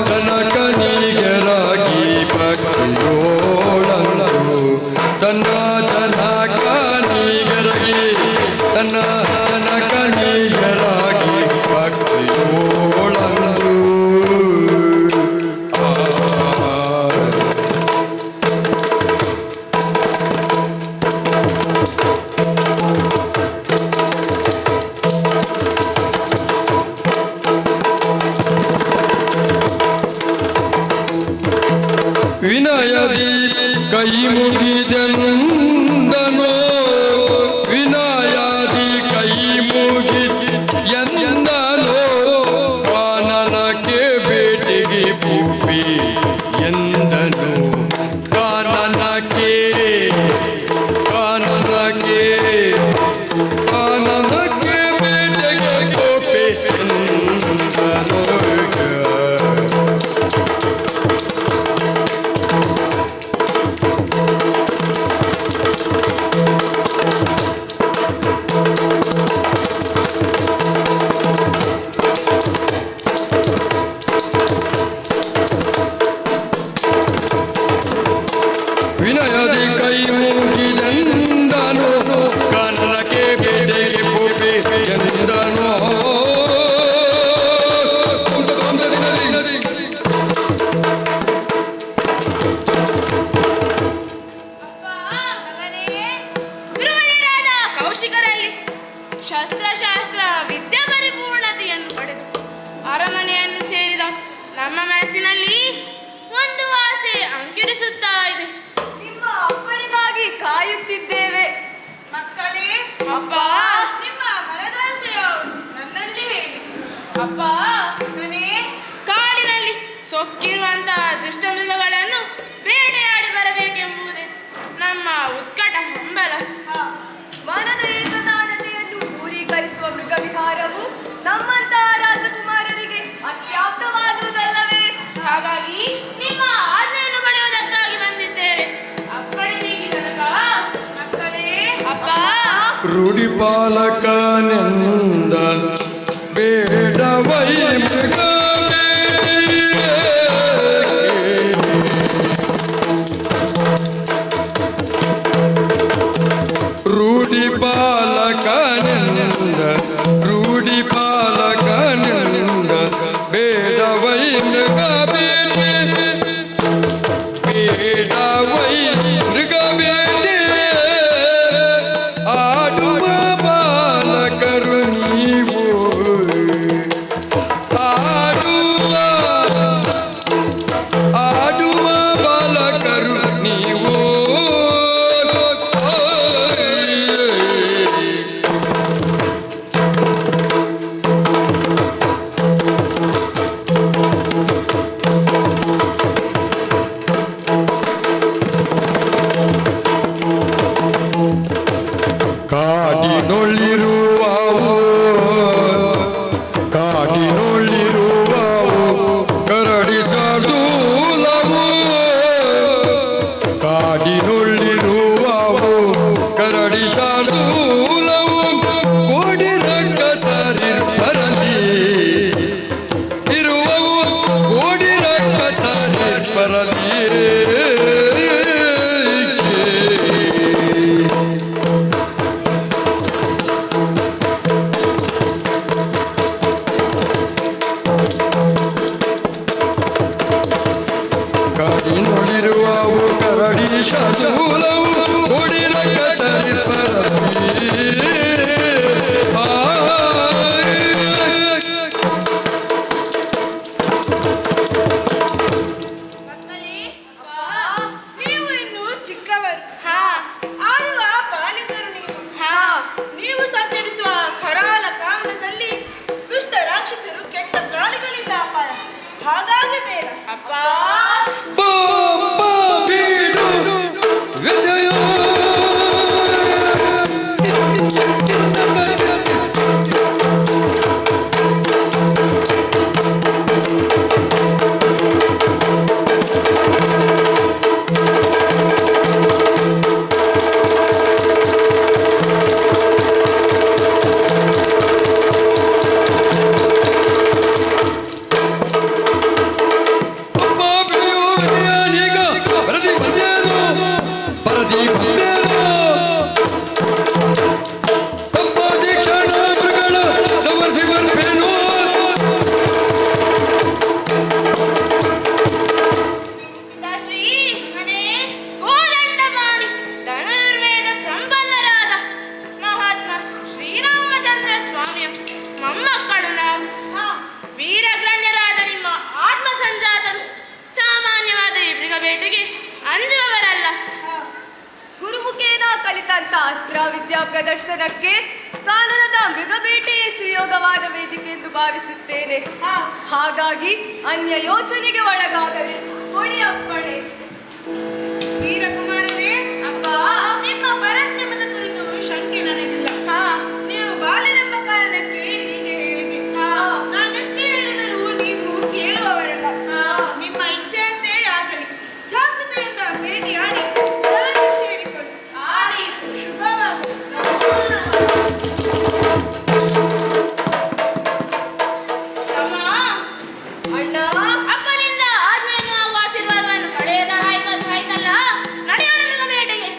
ಜನಕನಿಗರಾಗಿ ಭಕ್ತಿಯೋಳಂದು ತನ್ನ ಜನಕನಿಗರಾಗಿ ತನ್ನ ಜನಕನಿಗರಾಗಿ ಭಕ್ತಿಯೋಳಂದು ವಿನಯದಿ ಕೈ ಮುಗಿದೆಂದನೋ ವಿನಯದಿ ಕೈ ಮುಗಿದೆಂದನೋ ಕಾನನಕ್ಕೆ ಬೇಟೆಗೆ ಭೂಪಿ ಎಂದನು ಕಾನನಕ್ಕೆ ಕಾನನಕ್ಕೆ ಕಾನನಕ್ಕೆ ಬೇಟೆಗೆ ಭೂಪಿ ಎಂದನು ವಿನಯದಿ ಕೈ ಮುಗಿದೆಂದನು ಕಾನನಕ್ಕೆ ಬೇಟೆಗೆ ಭೂಪಿ ಎಂದನು ಗುರುವರಿಯರಾದ ಕೌಶಿಕರಲ್ಲಿ ಶಸ್ತ್ರಶಾಸ್ತ್ರ ವಿದ್ಯೆ ಪರಿಪೂರ್ಣತೆಯನ್ನು ಪಡೆದು ಅರಮನೆಯನ್ನು ಸೇರಿದ ನಮ್ಮ ಮನಸ್ಸಿನಲ್ಲಿ ಒಂದು ಆಸೆ ಅಂಕಿರಿಸುತ್ತಾ ಇದೆ. ನಿಮ್ಮ ಅಪ್ಪಣಿಗಾಗಿ ಕಾಯುತ್ತಿದ್ದೇವೆ. ಮಕ್ಕಳೇ, ಅಪ್ಪ ನಿಮ್ಮ ಮನದಾಶಯ ನನ್ನಲ್ಲಿ ಹೇಳಿ. ಅಪ್ಪ, ಕಾಡಿನಲ್ಲಿ ಸೊಕ್ಕಿರುವಂತಹ ದುಷ್ಟಮೃಗಗಳನ್ನು ಬೇಟೆಯಾಡಿ ಬರಬೇಕೆಂಬುದೇ ನಮ್ಮ ಉತ್ಕಟ ಹಂಬಲ. ಮನದ ಏಕತಾನತೆಯನ್ನು ದೂರೀಕರಿಸುವ ಮೃಗ ವಿಹಾರವು ನಮ್ಮಂತಹ ರಾಜಕುಮಾರರಿಗೆ ಅತ್ಯಾಪ್ತವಾದುದಲ್ಲವೇ? ಹಾಗಾಗಿ ನಿಮ್ಮ ಆಜ್ಞೆಯನ್ನು ಪಡೆಯುವುದಕ್ಕಾಗಿ ಬಂದಿದ್ದೇವೆ. ಅಪ್ಪಣೆ ನೀಗಿ ತನಕ. ಮಕ್ಕಳೇ, ಅಪ್ಪ ರೂಢಿಪಾಲಕನೆಂದ ಬೇಡವೈ ಮೃಗ ರೂಢಿಪಾಲಕನೆಂದ ರೂಢಿಪಾಲಕನೆಂದ ಬೇಡವೈ ಮೃಗ ಬೇಡವೈ ಮೃಗ ಬೇಟೆ ಆಡುವ ಬಾಲಕರು ಅಂಜುವವರಲ್ಲ. ಗುರುಮುಖೇನ ಕಲಿತಂತ ಅಸ್ತ್ರ ವಿದ್ಯಾ ಪ್ರದರ್ಶನಕ್ಕೆ ಕಾನನದ ಮೃಗಬೇಟೆಯೇ ಸುಯೋಗವಾದ ವೇದಿಕೆ ಎಂದು ಭಾವಿಸುತ್ತೇನೆ. ಹಾಗಾಗಿ ಅನ್ಯ ಯೋಚನೆಗೆ ಒಳಗಾಗದೆ ಕೊಡಿ ಅಪ್ಪಣೆ. ವೀರಕುಮಾರರೇ, ಅಪ್ಪ, ನಿಮ್ಮ ಪರಾಕ್ರಮದ ಕುರಿತು ಶಂಕೆ ನನಗಿಲ್ಲ. ನೀವು ಬಾಲನೆಂಬ ಕಾರಣಕ್ಕೆ ಹೀಗೆ ಹೇಳಿಕೆ. ನಾನೆಷ್ಟೇ ಹೇಳಿದರೂ ನೀವು ಕೇಳುವವರಲ್ಲ. ನಿಮ್ಮ ಇಚ್ಛೆಯಂತೆ ಆಗಲಿ. ಜಾಗೃತೆಯಿಂದ ಭೇಟಿಯಾಡಿ ಸೇರಿಕೊಳ್ಳಿ. ಆದೀತು, ಶುಭವಾಗಲಿ. ಅಣ್ಣ, ಅಪ್ಪನಿಂದ ಆಜ್ಞೆಯನ್ನು ಹಾಗೂ ಆಶೀರ್ವಾದವನ್ನು ಪಡೆಯದ ಆಯ್ತಲ್ಲ. ನಡೆಯೋಣ ಮೃಗಬೇಟೆಗೆ.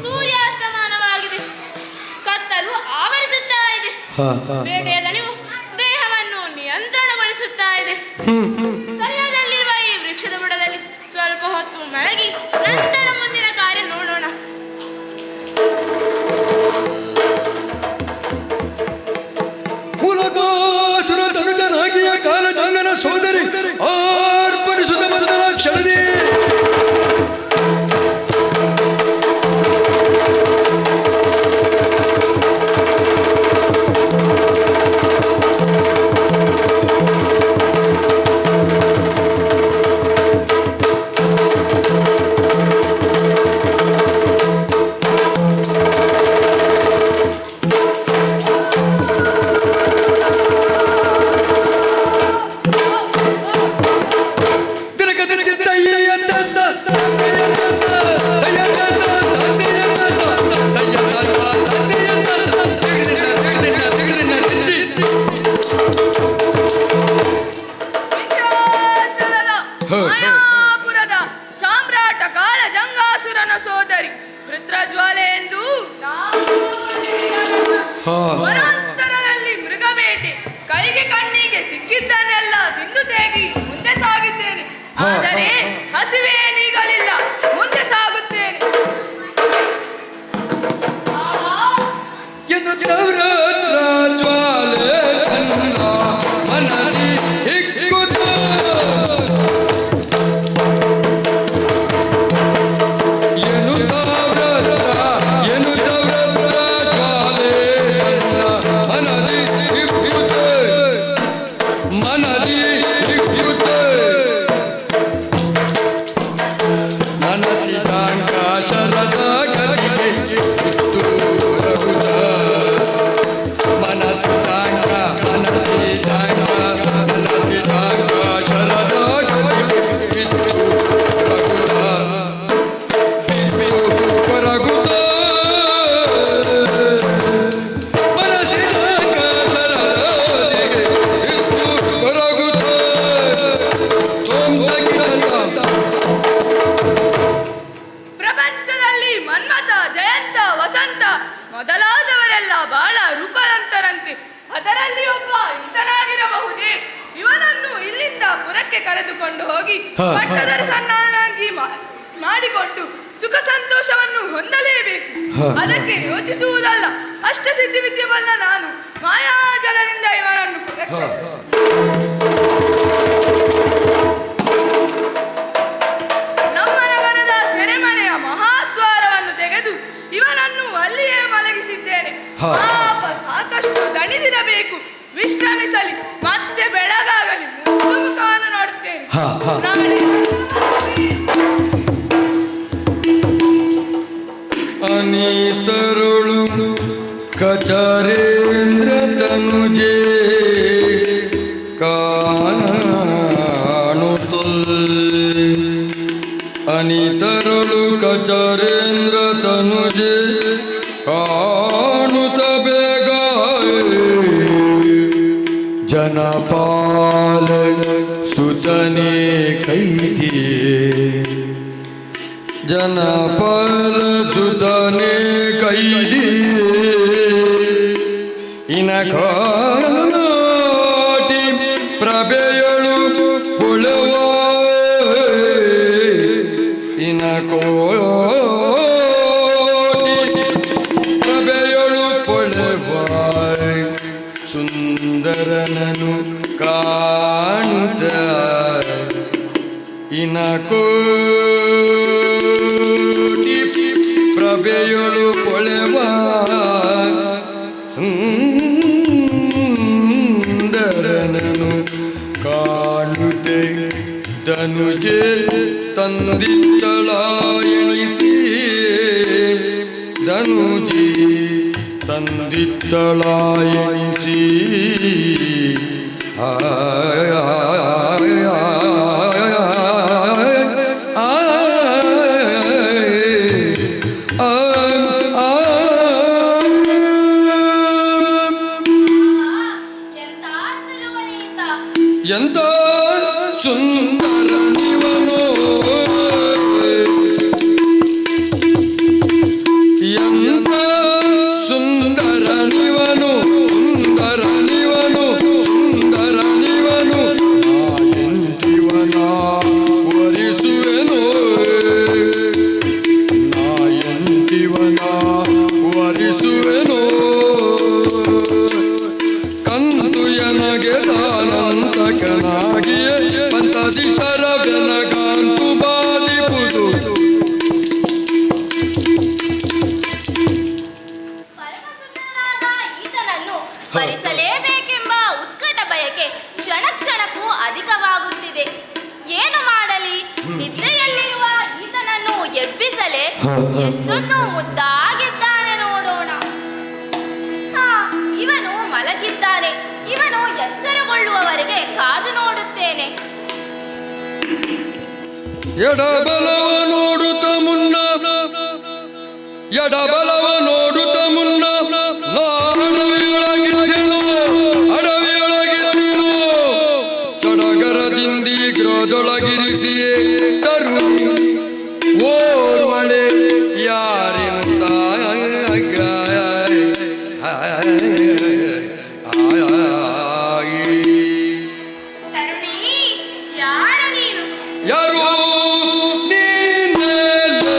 ಸೂರ್ಯಾಸ್ತಮಾನವಾಗಿದೆ. ಕತ್ತಲು ಆವರಿಸುತ್ತಾ ಇದೆ. ಬೇಟೆಯ ದಣಿವು ದೇಹವನ್ನು ನಿಯಂತ್ರಣಗೊಳಿಸುತ್ತಾ ಇದೆ. ಸರಿಯಾದಲ್ಲಿರುವ ಈ ವೃಕ್ಷದ ಬುಡದಲ್ಲಿ ಸ್ವಲ್ಪ ಹೊತ್ತು ಮಲಗಿ ನಂತರ ಮುಂದಿನ ಕಾರ್ಯ ನೋಡೋಣ. ಮೂಲಕಾಸುರ ತನುಜನಾಗಿಯ ಕಾಲಜಂಗನ ಸೋದರಿ ಆರ್ಪಡಿಸುತ್ತ ಬಂದನ ಕ್ಷಣದಿ ಮಾಯಾಪುರದ ಸಾಮ್ರಾಟ ಕಾಳಜಂಗಾಸುರನ ಸೋದರಿ ರುದ್ರಜ್ವಾಲೆ ಎಂದು ವನಾಂತರದಲ್ಲಿ ಮೃಗಬೇಟೆ ಕೈಗೆ ಕಣ್ಣಿಗೆ ಸಿಕ್ಕಿದ್ದನ್ನೆಲ್ಲ ತಿಂದು ತೇಗಿ ಮುಂದೆ ಸಾಗಿದ್ದೇನೆ. ಆದರೆ ಹಸಿವೆ ನೀಗಲಿಲ್ಲ, ಮುಂದೆ ಸಾಗುತ್ತೇನೆ. ಮಠಕ್ಕೆ ಕರೆದುಕೊಂಡು ಹೋಗಿ ಹಾ. ಮಠದ ಸನ್ನಾನಾಗಿ ಮಾಡಿಕೊಂಡು ಸುಖ ಸಂತೋಷವನ್ನು ಹೊಂದಲೇಬೇಕು. ಹಾ. ಅದಕ್ಕೆ ಯೋಚಿಸುವುದಲ್ಲ. ಅಷ್ಟಸಿದ್ಧಿ ವಿದ್ಯೆ ಬಲ್ಲ ನಾನು ಮಾಯಾಜಲದಿಂದ ಇವನನ್ನು ನಮ್ಮ ನಗರದ ಸೆರೆಮನೆಯ ಮಹಾದ್ವಾರವನ್ನು ತೆಗೆದು ಇವನನ್ನು ಅಲ್ಲಿಯೇ ಮಲಗಿಸಿದ್ದೇನೆ. ಹಾ. ಪಾಪ ಸಾಕಷ್ಟು ದಣಿದಿರಬೇಕು, ವಿಶ್ರಮಿಸಲಿ, ಮತ್ತೆ ಬೆಳಗಾಗಲಿ ಮುಖವನ್ನು ನೋಡುತ್ತೇನೆ. ಹಾ, ಹಾ. ನಾಳೆ ಅನಿತರುಳು ಕಚರೇಂದ್ರ ತನುಜೆ ಕಾಣುತ್ತಲ್ ಅನಿತರುಳು ಕಚರೇಂದ್ರ ತನುಜೆ ಕಾಣುತ್ತ ಬೇಗ ಜನಪಾಲ ಸುತನೆ ಕೈದಿಯೇ ಜನಪದ ಸುತನೆ ಕೈದಿ ಇನಕೋಟಿ ಪ್ರಭೆಯಳು ಪುಳವ ಇನಕೋಟಿ ಪ್ರಭೆಯಳು ಪುಳವ ಸುಂದರನನು ಕಾಣುತ್ತ ಇನಕೋಟಿ ಪ್ರಭೆಯಳು ಪೊಳೆವ ಸುಂದರನನು ಕಾಣುತ್ತೆ ಧನುಜೆ ತಂದಿತ್ತಳ ಎಣಿಸಿ ಧನುಜಿ ತಂದಿತ್ತಳ ಎಣಿಸಿ ಎಂತ ಸಲುವಳಿಯಿತ. ಎಂತ ಸುಂದರ ನಿವನು ಎಂತ ಸುಂದರ ನಿವನು ಸುಂದರ ನಿವನು ಸುಂದರ ನಿವನು ನಾಯಂತಿವನ ವರಿಸುವೆನು ನಾಯಂತಿವನ ವರಿಸುವೆನು ಕಂದು ಎನಗೆ ದಾನಂತಕನಾಗಿಯೇ ಪಂತದಿ ಶರವೆನ ಕಾಂತು ಬಾದಿಪುದು ಪರಮಸುಂದರನಾದ ಈತನನ್ನು ಭರಿಸಲೇಬೇಕೆಂಬ ಉತ್ಕಟ ಬಯಕೆ ಕ್ಷಣ ಕ್ಷಣಕ್ಕೂ ಅಧಿಕವಾಗುತ್ತಿದೆ. ಏನು ಮಾಡಲಿ? ನಿದ್ರೆಯಲ್ಲಿರುವ ಈತನನ್ನು ಎಬ್ಬಿಸಲೇ ಎಷ್ಟೊಂದು ಮುದ್ದಾಗಿದ್ದಾನೆ ನೋಡೋಣ. ಹಾ, ಇವನು ಮಲಗಿದ್ದಾನೆ. ಇವನು ಎಚ್ಚರಗೊಳ್ಳುವವರೆಗೆ ಕಾದು ನೋಡುತ್ತೇನೆ. ಎಡಬಲವ ನೋಡುತ್ತ ಮುನ್ನ ಎಡಬಲವ ನೋಡುತ್ತ ಮುನ್ನ ಅಡವಿಯೊಳಗಿದ್ದೆನು ಅಡವಿಯೊಳಗಿದ್ದೆನು ಸಡಗರದಿಂದಿ ಗೃಹದೊಳಗಿರಿಸಿಯೇ ತರುಣಿ ಓರ್ವಳೆ ಯಾರಿಂದ ತರುಣಿ, ಯಾರು ನೀನು? ಯಾರು ನೀನೇಲೆ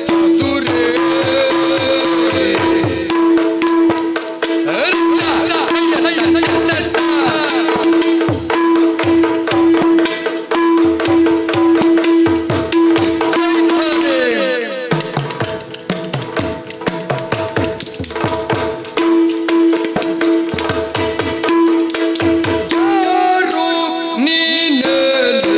ಚತುರೇ ಯಾರು ನೀನೇಲೆ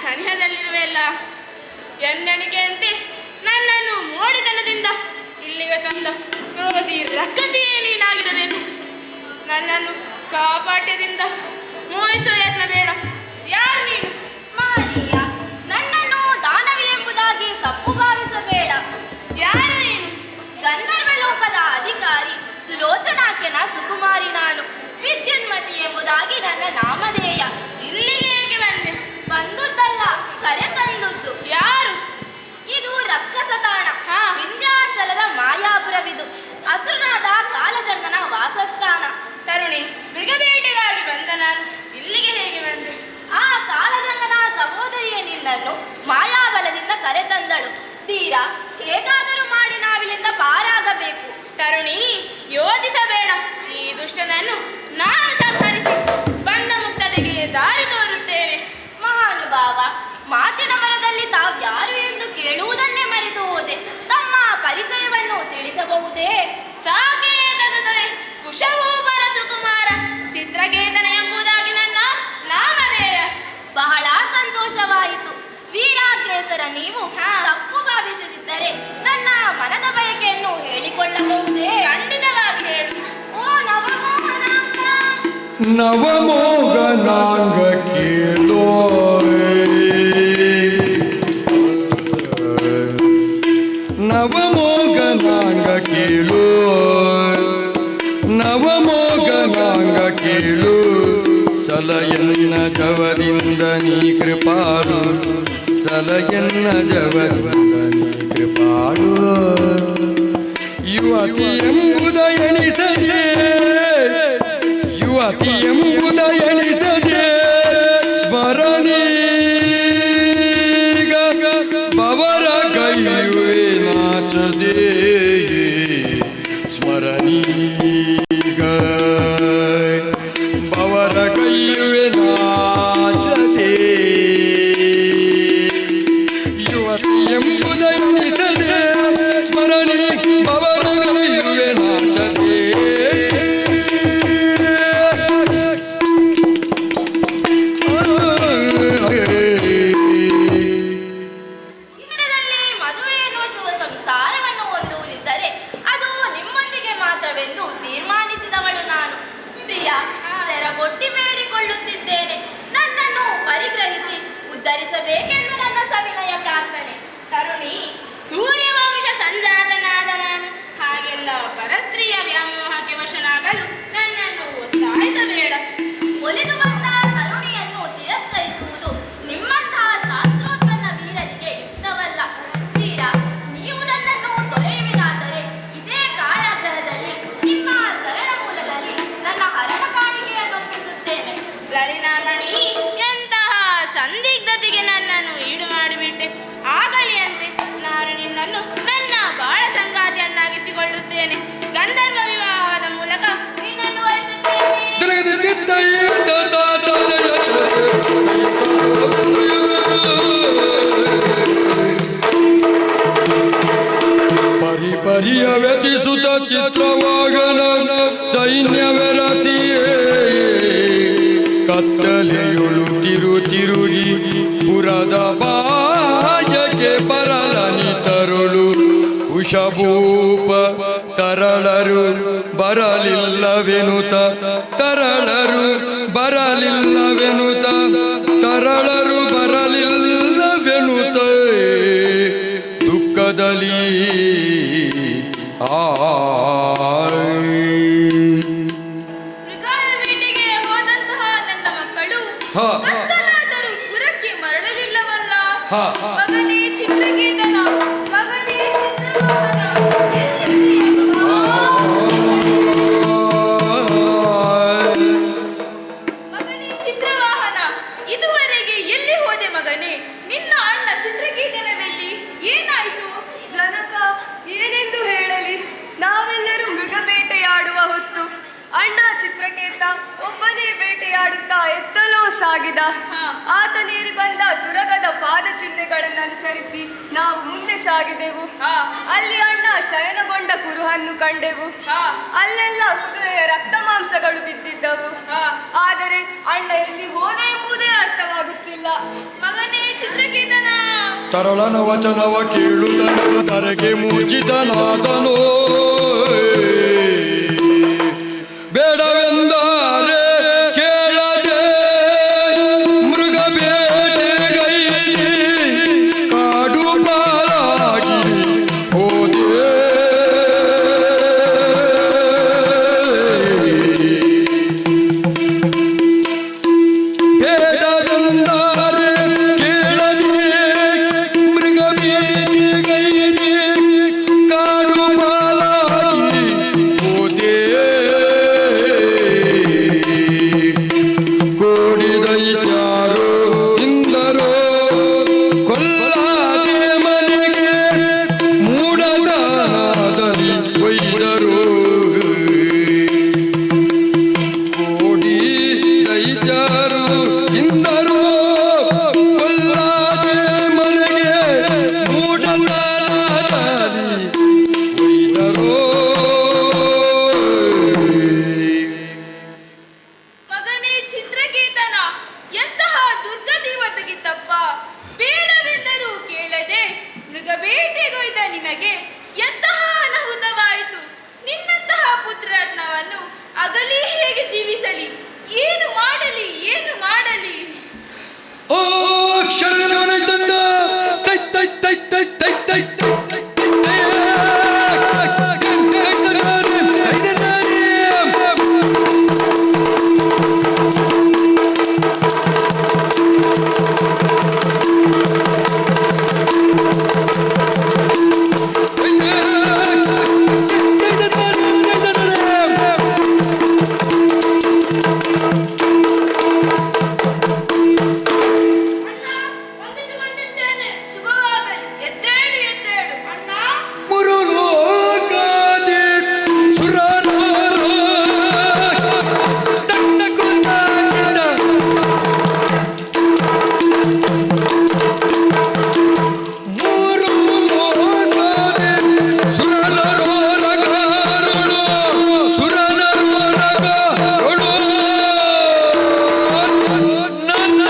ಸನಿಹದಲ್ಲಿರುವೆಲ್ಲ ಎಣ್ಣೆಣಿಕೆಯಂತೆ ನನ್ನನ್ನು ಮೋಡಿತನದಿಂದ ಇಲ್ಲಿಗೆ ತಂದ ಕ್ರೋಧಿ ರಕ್ಕತಿಯೇ ನೀನಾಗಿರಬೇಕು. ನನ್ನನ್ನು ಕಾಪಾಟ್ಯದಿಂದ ಮೋಹಿಸುವ ಯತ್ನ ಬೇಡ. ಯಾರು ನೀನು? ಮಾರಿಯ, ನನ್ನನ್ನು ದಾನವಿ ಎಂಬುದಾಗಿ ತಪ್ಪು ಭಾವಿಸಬೇಡ. ಯಾರು ನೀನು? ಗಂಧರ್ವ ಲೋಕದ ಅಧಿಕಾರಿ ಸುಲೋಚನಾಕ್ಯನ ಸುಕುಮಾರಿ ನಾನು. ವಿದ್ಯುನ್ಮತಿ ಎಂಬುದಾಗಿ ನನ್ನ ನಾಮಧೇಯ. ಇಲ್ಲಿಗೆ ಹೇಗೆ ಬಂದೆ? ಬಂದುದಲ್ಲ, ಕರೆ ತಂದುದು. ಯಾರು? ಇದು ರಕ್ಕಸ ತಾಣ. ಹಾ. ವಿಂಧ್ಯಾಚಲದ ಮಾಯಾಪುರವಿದು. ಅಸುರನಾದ ಕಾಲಜಂಗನ ವಾಸಸ್ಥಾನ. ತರುಣಿ, ಮೃಗಬೇಟೆಗಾಗಿ ಬಂದ ನಾನು ಇಲ್ಲಿಗೆ ಹೇಗೆ ಬಂದೆ? ಆ ಕಾಲಜಂಗನ ಸಹೋದರಿಯೇ ನಿನ್ನನ್ನು ಮಾಯಾಬಲದಿಂದ ಕರೆತಂದಳು. ತೀರಾ ಹೇಗಾದರೂ ಮಾಡಿ ನಾವಿಲ್ಲಿಂದ ಪಾರಾಗಬೇಕು. ತರುಣಿ, ಯೋಚಿಸಬೇಡ. ಈ ದುಷ್ಟನನ್ನು ನಾನು ಸಂಹರಿಸಿ ಬಂದ ಮುಕ್ತತೆಗೆ ದಾರಿ ತೋರುತ್ತೇನೆ. ಮಹಾನುಭಾವ, ಮಾತಿನ ಮರದಲ್ಲಿ ತಾವ್ಯಾರು ಎಂದು ಕೇಳುವುದನ್ನೇ ಮರೆತು ಹೋದೆ. ತಮ್ಮ ಪರಿಚಯವನ್ನು ತಿಳಿಸಬಹುದೇ? ಸಾಕೇತದರೆ ಕುಶಭೂಪನ ಸುಕುಮಾರ ಚಿತ್ರಕೇತನ ಎಂಬುದಾಗಿ ನನ್ನ ನಾಮಧೇಯ. ಬಹಳ ಸಂತೋಷವಾಯಿತು. ವೀರಾಗ್ರೇಸರ ನೀವು ಹಾ. ತಪ್ಪು ಭಾವಿಸದಿದ್ದರೆ ನನ್ನ ಮನದ ಬಯಕೆಯನ್ನು ಹೇಳಿಕೊಳ್ಳಬಹುದೇ? ಖಂಡಿತವಾಗಿ ಹೇಳು. ಓ ನವಮೋಹನಾಂಗ, ನವಮೋಗನಾಂಗ ಕೇಳೋ ನವಮೋಗನಾಂಗ ಕೇಳು, ನವಮೋಗನಾಂಗ ಕೇಳು, ಸಲಯನ್ನ ಜವದಿಂದ ನೀ ಕೃಪಾಳು, ಸಲಯನ್ನ ಜವದಿಂದ ನೀ ಕೃಪಾಳು. ಯುವತಿ ಎಂಬುದ ಎಣಿಸದೆ, ಯುವತಿ ಎಂಬುದ ಎಣಿಸದೆ ಸ್ಮರಣೀಗ ಬವರ ಕೈಯುವೆ ನಾಚದೆ, ಸ್ಮರಣೀಗ ಬವರ ಕೈಯುವೆ ನಾಚದೆ. ಯುವತಿ ಎಂಬುದ ಎಣಿಸದೆ ಸ್ಮರಣಿ ಬವರ ಕೈಯುವೆ ನಾಚದೆ. ಜೀವನದಲ್ಲಿ ಮದುವೆ ಎನ್ನುವ ಶುಭ ಸಂಸಾರವನ್ನು ಹೊಂದುವುದಿದ್ದರೆ ಅದು ನಿಮ್ಮೊಂದಿಗೆ ಮಾತ್ರವೆಂದು ತೀರ್ಮಾನಿಸಿದವಳು ನಾನು. ಪ್ರಿಯ, ತೆರಗೊಟ್ಟಿ ಬೇಡಿಕೊಳ್ಳುತ್ತಿದ್ದೇನೆ. ನನ್ನನ್ನು ಪರಿಗ್ರಹಿಸಿ ಉದ್ಧರಿಸಬೇಕೆಂದು ನನ್ನ ಸವಿನಯ ಪ್ರಾರ್ಥನೆ. ತರುಣಿ, ಸೂರ್ಯವಂಶ ಸಂಜಾತನಾದ ನಾನು. ಹಾಗೆಲ್ಲ ಪರಸ್ತ್ರೀಯ ವ್ಯಾಮೋಹಕ್ಕೆ ವಶನಾಗಲು ನನ್ನನ್ನು ಒತ್ತಾಯಿಸಬೇಡ. ಒಲಿದು ಬಂದ ತರುಣಿಯನ್ನು ತಿರಸ್ಕರಿಸುವುದು ನಿಮ್ಮಂತಹ ಶಾಸ್ತ್ರೋತ್ಪನ್ನ ವೀರರಿಗೆ ಇಷ್ಟವಲ್ಲ. ತೀರ ನೀವು ನನ್ನನ್ನು ತೊರೆಯುವಿರಾದರೆ ಇದೇ ಕಾರಾಗೃಹದಲ್ಲಿ ನಿಮ್ಮ ಸರಳ ಮೂಲದಲ್ಲಿ ನನ್ನ ಹರಣ ಕಾಣಿಕೆಯನ್ನು ಒಪ್ಪಿಸುತ್ತೇನೆ. ಲಲಿನಾಮಣಿ, ಎಂತಹ ಸಂದಿಗ್ಧತೆಗೆ ನನ್ನನ್ನು ಈಡು ಮಾಡಿಬಿಟ್ಟೆ. ಆಗಲಿ ಅಂತೆ, ನಾನು ನಿನ್ನನ್ನು ನನ್ನ ಬಾಳ ಸಂಗಾತಿಯನ್ನಾಗಿಸಿಕೊಳ್ಳುತ್ತೇನೆ. ಗಂಧರ್ವ ವಿವಾಹದ ಮೂಲಕ ನಿನ್ನನ್ನು ವರಿಸುತ್ತೇನೆ. ಪರಿ ಪರಿಯ ವ್ಯತಿಸುತ್ತ ಚಿತ್ರವಾಗನ ಸೈನ್ಯವೆರಸಿಯೇ ಕತ್ತಲೆಯೊಳು ತಿರುಗಿ ಪುರದ ಬಾಯಕ್ಕೆ ಬರಲನಿ ತರುಳು. ಕುಶಭೂಪ ತರಳರು ಬರಲಿಲ್ಲವೆನುತ, ತರಳರು ಬರಲಿಲ್ಲವೆನುತ, ತರಳರು ಬರಲಿಲ್ಲವೆನುತ ದುಃಖದಲ್ಲಿ ಮೃಗಾಳ ಬೇಟೆಗೆ ಹೋದಂತಹ ನನ್ನ ಮಕ್ಕಳು ಹಾ. ಕತ್ತಲಾದರೂ ಪುರಕ್ಕೆ ಮರಳಲಿಲ್ಲವಲ್ಲ. ಹಾ. ಮಗನೇ ಚಿತ್ರಕೇತನ, ಮಗನೇ ಚಿತ್ರವಾಹನ, ಎಲ್ಲಿದ್ದೀಯ ಮಗ? ಮಗನೇ ಚಿತ್ರವಾಹನ, ಇದುವರೆಗೆ ಎಲ್ಲಿ ಹೋದೆ ಮಗನೇ? ನಿನ್ನ ಅಣ್ಣ ಚಿತ್ರಕೇತನವೆಲ್ಲಿ? ಏನಾಯ್ತು? ಜನಕ ಏನೆಂದು ಹೇಳಲಿ? ನಾವೆಲ್ಲರೂ ಮೃಗ ಬೇಟೆಯಾಡುವ ಹೊತ್ತು ಅಣ್ಣ ಚಿತ್ರಕೇತ ಒಬ್ಬನೇ ಬೇಟೆಯಾಡುತ್ತಾ ಎತ್ತಲೋ ಸಾಗಿದ. ಆತನೇರಿ ಬಂದ ತುರಗದ ಪಾದ ಚಿಹ್ನೆಗಳನ್ನು ಅನುಸರಿಸಿ ನಾವು ಮುಂದೆ ಸಾಗಿದೆವು. ಅಲ್ಲಿ ಅಣ್ಣ ಶಯನಗೊಂಡ ಕುರುಹನ್ನು ಕಂಡೆವು. ಅಲ್ಲೆಲ್ಲ ಕುದುರೆಯ ರಕ್ತ ಮಾಂಸಗಳು ಬಿದ್ದಿದ್ದವು. ಆದರೆ ಅಣ್ಣ ಎಲ್ಲಿ ಹೋದ ಎಂಬುದೇ ಅರ್ಥವಾಗುತ್ತಿಲ್ಲ. ಮಗನೇ ತರಳನ ವಚನವ ಕೇಳುತ್ತನು ಧರೆಗೆ ಮೂಚಿತನಾದನು. ಬೇಡವೆಂದರೆ ಕೇಳದೆ ಮೃಗ ಬೇಟೆಗೈದಿ ಕಾಡು ಪಾಲಾಗಿ ಹೋದೆ. ಬೇಡವೆಂದರೆ ಕೇಳದೆ ಮೃಗ ಬೇಟೆಗೈದಿ ಕಾಡು ಪಾಲಾಗಿ ಹೋದೆ. ಕೋಡಿದೈತ್ಯಾರೋ ಇಂದರೋ ಕೊಲ್ಲದೆ ಮನೆಗೆ ಮೂಡದಾನದಲ್ಲಿ ಒಯ್ದರು. ಕೋಡಿ ದೈತ್ಯರು ಇಂದರೋ ಕೊಲ್ಲದೆ ಮನೆಗೆ ಮೂಡದಾನದಲ್ಲಿ ಒಯ್ದರು. ಮಗನೇ ಚಿತ್ರಕೇತನ, ಎಂತಹ ದುರ್ಗತಿ ಒದಗಿತಪ್ಪ. ಬೇಡವೆಂದರೂ ಕೇಳದೆ ಮೃಗ ಬೇಟೆಗೊಯ್ದ ನಿನಗೆ ಎಂತಹ ಅನಾಹುತವಾಯಿತು. ನಿನ್ನಂತಹ ಪುತ್ರರತ್ನವನ್ನು ಅಗಲಿ ಹೇಗೆ ಜೀವಿಸಲಿ? ಏನು ಮಾಡಲಿ, ಏನು ಮಾಡಲಿ? ಓ ಕ್ಷಣವೇ ತಂದ ತೈ ತೈ ತೈ ತೈ ತೈ ತೈ ತೈ ವಂದಿಸಿಕೊಂಡಿದ್ದೇನೆ. ಶುಭವಾಗಲಿ. ಎದ್ದೇಳು, ಎದ್ದೇಳು. ಅಣ್ಣ, ಮುರುಲೋಕಾದಿ ಸುರನರ ದಂಡ ಕುಂದಾಗಿದ ಮುರುಲೋಕಾದಿ ಸುರನರೋ ರಗರುಳು ಸುರನರೋ ರಗರುಳು ನನ್ನ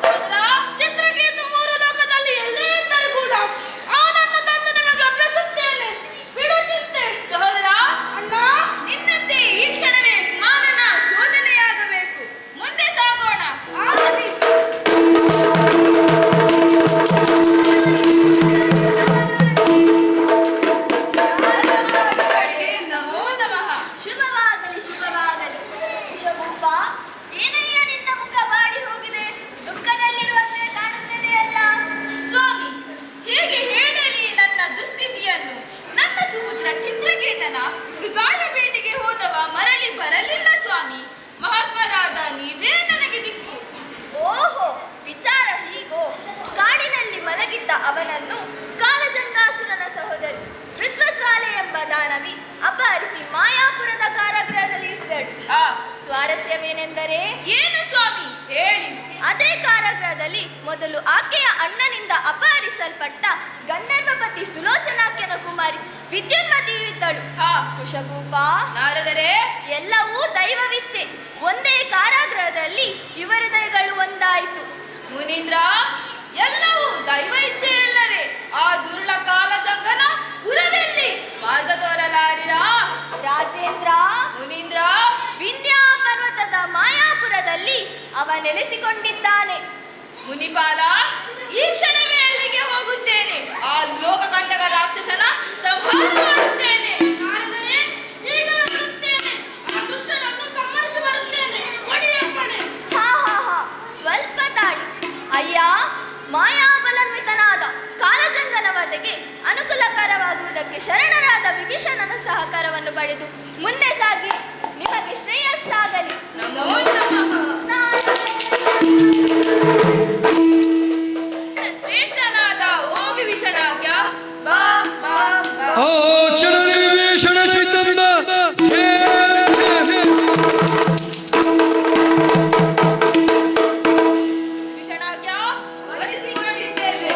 ಸಹೋದರ, ಚಿತ್ರಕೇತು ಮೂರು ಲೋಕದಲ್ಲಿ ಎಲ್ಲೇ ಇದ್ದರೂ ಕೂಡ ಅವನನ್ನು ತಂದು ನಿಮಗೆ ಅರ್ಪಿಸುತ್ತೇನೆ. ಬಿಡು ಚಿಂತೆ. ಸಹೋದರ, ಅಣ್ಣ, ನಿನ್ನಂತೆ ಈ ಕ್ಷಣವೇ ಮಾನನ ಶೋಧನೆಯಾಗಬೇಕು. ಮುಂದೆ ಸಾಗೋಣ. ಆಗಲಿ. ನಮೋ ನಮಃ. ಶುಭವಾಗಲಿ, ಶುಭವಾಗಲಿ. ಶುಭ. ಏನಯ್ಯ ನಿನ್ನ ಮುಖ ಬಾಡಿ ಹೋಗಿದೆ? ದುಃಖದಲ್ಲಿರುವಂತೆ ಕಾಣುತ್ತದೆಯಲ್ಲ. ಸ್ವಾಮಿ, ಹೇಗೆ ಹೇಳಲಿ ನನ್ನ ದುಸ್ಥಿತಿಯನ್ನು? ನನ್ನ ಸುಪುತ್ರ ಚಿತ್ರಕೇತನ ಮೃಗಾಳ ಬೇಟೆಗೆ ಹೋದವ ಮರಳಿ ಬರಲಿಲ್ಲ ಸ್ವಾಮಿ. ಮಹಾತ್ಮರಾದ ನೀವೇ ನನಗೆ ದಿಕ್ಕು. ಓಹೋ, ವಿಚಾರ ಹೀಗೋ. ಕಾಡಿನಲ್ಲಿ ಮಲಗಿದ್ದ ಅವನನ್ನು ಕಾಲಜಂಗಾಸುರನ ಸಹೋದರಿ ಋತ್ವಜ್ವಾಲೆ ಎಂಬ ದಾನವಿ ಅಪಹರಿಸಿ ಮಾಯಾಪುರದ ಕಾರಾಗೃಹದಲ್ಲಿ ಇರಿಸಿದಳು. ಆ, ಸ್ವಾರಸ್ಯವೇನೆಂದರೆ, ಏನು ಸ್ವಾಮಿ ಹೇಳಿ? ಅದೇ ಕಾರಾಗೃಹದಲ್ಲಿ ಮೊದಲು ಆಕೆಯ ಅಣ್ಣನಿಂದ ಅಪಹರಿಸಲ್ಪಟ್ಟ ಗಂಧರ್ವಪತಿ ಸುಲೋಚನಾಖ್ಯನ ಕುಮಾರಿ ವಿದ್ಯುನ್ಮತಿಯು ಇದ್ದಳು. ಹಾ, ಕುಶಭೂಪ, ನಾರದರೆ ಎಲ್ಲವೂ ದೈವವಿಚ್ಛೆ. ಒಂದೇ ಕಾರಾಗೃಹದಲ್ಲಿ ಇವರ ದಯಗಳು ಒಂದಾಯಿತು. ಮುನೀಂದ್ರ, ಎಲ್ಲವೂ ದೈವ ಇಚ್ಛೆಯಲ್ಲವೇ? ಆ ದುರ್ಳ ಕಾಲಜಂಗನ ಗುರವೆಲ್ಲಿ ಮಾರ್ಗ ತೋರಲಾರಿರ? ರಾಜೇಂದ್ರ, ಮುನೀಂದ್ರ, ವಿಂಧ್ಯಾ ಪರ್ವತದ ಮಾಯಾಪುರದಲ್ಲಿ ಅವ ನೆಲೆಸಿಕೊಂಡಿದ್ದಾನೆ. ಮುನಿಪಾಲ, ಈ ಕ್ಷಣವೇ ಅಲ್ಲಿಗೆ ಹೋಗುತ್ತೇನೆ. ಆ ಲೋಕಕಂಟಕ ರಾಕ್ಷಸನ ಸಂಹಾರ ಮಾಡುತ್ತೇನೆ. ನಾರದರೆ, ಈಗಲೇ ಬರುತ್ತೇನೆ. ಆ ದುಷ್ಟನನ್ನು ಸಂಹರಿಸಿ ಬರುತ್ತೇನೆ. ಒಡೆಯಪ್ಪಣೆ. ಹಾ ಹಾ ಹಾ, ಸ್ವಲ್ಪ ತಾಳಿ. ಅಯ್ಯ, ಮಾಯಾಬಲಾನ್ವಿತನಾದ ಕಾಲಜಂಗನ ವಧೆಗೆ ಅನುಕೂಲಕರವಾಗುವುದಕ್ಕೆ ಶರಣರಾದ ವಿಭೀಷಣನ ಸಹಕಾರವನ್ನು ಪಡೆದು ಮುಂದೆ ಸಾಗಿ ನಿಮಗೆ ಶ್ರೇಯಸ್ಸಾಗಲಿ. ನಮೋ ನಮಃ. ಶ್ರೇಷ್ಠನಾದ ಓ ವಿಭೀಷಣಾಜ್ಞ, ಬಾ ಬಾ ಬಾ. ಆ ಕ್ಷಣದಲ್ಲಿ ವಿಭೀಷಣ ಶ್ರೀತಂದ ವಿಭೀಷಣಾಜ್ಞ, ವರಿಸಿಕೊಂಡಿದ್ದೇವೆ.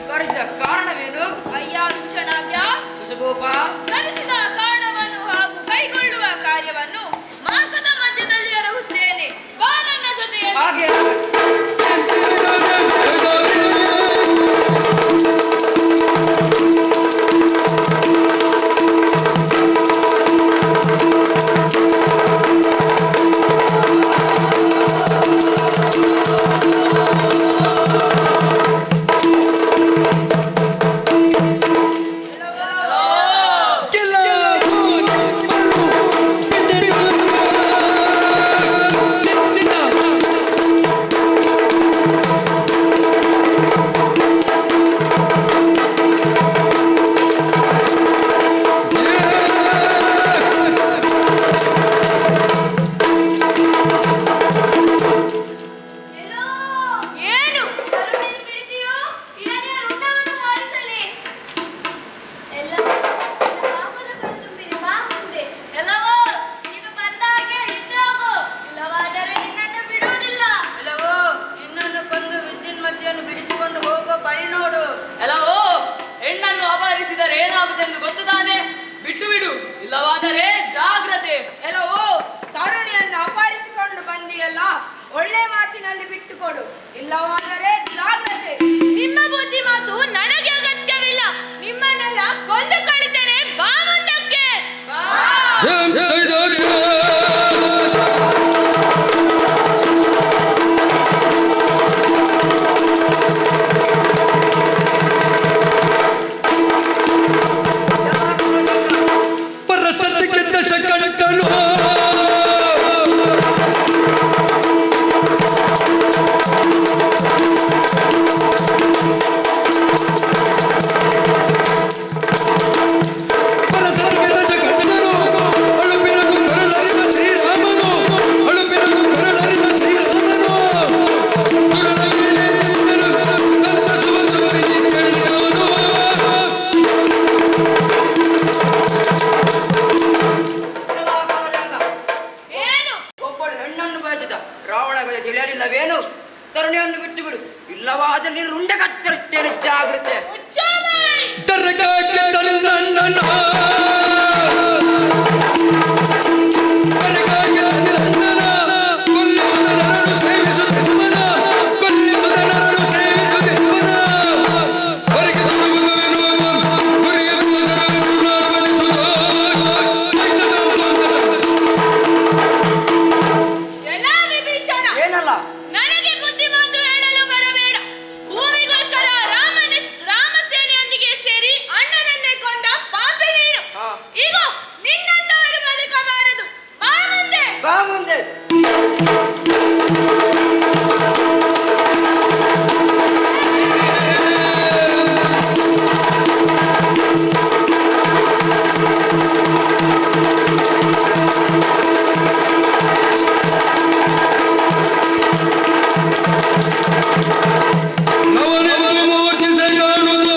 ಕರೆಸಿದ ಕಾರಣವೇನು? ಅಯ್ಯ ವಿಭೀಷಣಾಜ್ಞ, ಕುಶಭೂಪ, ಹಾಗೆ ಏನು ಕರುಣೆಯನ್ನು ಬಿಡಿಸಿಯೋ ಇರನೆಯ ರುಂಡವನ್ನು ಹಾರಿಸಲಿ ಎಲ್ಲ ಪಾಪದ ಕಣ್ತುಂಬಿದೆ ಬಾ ಮುಂದೆ ಎಲ್ಲವೋ ನೀನು ಬಂದ ಹಾಗೆ ಹಿಂದೆ ಹೋಗು ಇಲ್ಲವಾದರೆ ನಿನ್ನನ್ನು ಬಿಡುವುದಿಲ್ಲ ಎಲ್ಲವೋ ನಿನ್ನನ್ನು ಕೊಂದು ವಿದ್ಯುನ್ಮತಿಯನ್ನು ಬಿಡಿಸಿಕೊಂಡು ಹೋಗೋ ಬಳಿ ನೋಡು. ಎಲ್ಲವೋ ಹೆಣ್ಣನ್ನು ಅಪಹರಿಸಿದರೆ ಏನಾಗುವುದೆಂದು ಗೊತ್ತು ತಾನೆ. ಬಿಟ್ಟು ಬಿಡು, ಇಲ್ಲವಾದರೆ ಜಾಗ್ರತೆ. ಎಲ್ಲವೋ ತರುಣಿಯನ್ನು ಅಪಹರಿಸಿಕೊಂಡು ಬಂದಿಯಲ್ಲ, ಒಳ್ಳೆ ಮಾತಿನಲ್ಲಿ ಬಿಟ್ಟುಕೊಡು, ಇಲ್ಲವಾದರೆ ಜಾಗ್ರತೆ. ನಿಮ್ಮ ಬುದ್ಧಿ ಮಾತು ನನಗೆ ಅಗತ್ಯವಿಲ್ಲ ನಿಮ್ಮನ್ನೆಲ್ಲ ಕೊಂದು ಕಳಿತೇನೆ ಬಾ ಮುಂದಕ್ಕೆ ಪರಸತ್ತಿಗೆ ದಶ ಕಂಠನು ಪರಸತ್ತಿಗೆ ದಶ ಕಂಠನು ಅಳುಪಿನದು ಕರಳರಿದ ಶ್ರೀರಾಮನು ಅಳುಪಿನದು ಕರಳರಿದ ಶ್ರೀರಾಮನು ಸಂತ ಸುವರ್ಣವರಿ ಕೇಳಿದವನು ಏನು ಒಬ್ಬಳು ಹೆಣ್ಣನ್ನು ಬಯಸಿದ ರಾವಣಗೆ ತಿಳಿಯಲಿಲ್ಲವೇನು? ತರುಣಿಯನ್ನು ಬಿಟ್ಟು ಬಿಡು, ಇಲ್ಲವಾದರೆ ನೀನು ರುಂಡ ಕತ್ತರಿಸ್ತೇನೆ, ಜಾಗ್ರತೆ. ಹುಚ್ಚಾಬಾಯಿ ದರ್ಗಾಕ್ಕೆ ತನ್ನಣ್ಣನ ದರ್ಗಾಕ್ಕೆ ತನ್ನಣ್ಣನ ಕೊಲ್ಲಿಸುತ್ತ ನರಳು ಸೇವಿಸುತ್ತ ಸುಮನ ಕೊಲ್ಲಿಸುತ್ತ ನರಳು ಸೇವಿಸುತ್ತ ಸುಮನ ಹೊರಗೆ ಸಮಗುರುವೆನು ಗುರಿಗೆ ಕುದುರೆಯನ್ನು ಅರ್ಪಣಿಸುತ್ತ ಎಲ್ಲ ವಿಭೀಷಣ ಏನಲ್ಲ ನನಗೆ ಬುದ್ಧಿ ಮಾತು ಹೇಳಲು ಬರಬೇಡ ಭೂಮಿಗೋಸ್ಕರ ರಾಮ ಸೇನೆಯೊಂದಿಗೆ ಸೇರಿ ಅಣ್ಣನನ್ನೇ ಕೊಂದ ಪಾಪಿ ನೀನು ಹಾ. ಈಗ ನಿನ್ನಂತವರು ಬದುಕಬಾರದು ಬಾ ಮುಂದೆ ಬಾ ಮುಂದೆ. ನವನೆಂದು ಮೂರ್ಛಿಸೆಗಾಣುತ್ತ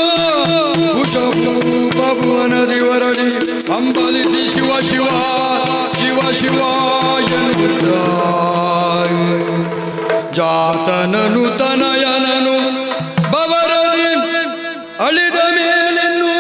ಭುವನದಿ ಹೊರಡಿ ಹಂಬಲಿಸಿ ಶಿವ ಶಿವ ಶಿವ ಶಿವ ಎನ್ನುತ್ತ ಜಾತನನು ತನಯನನು ಬವರದಿ ಅಳಿದ ಮೇಲೆನ್ನು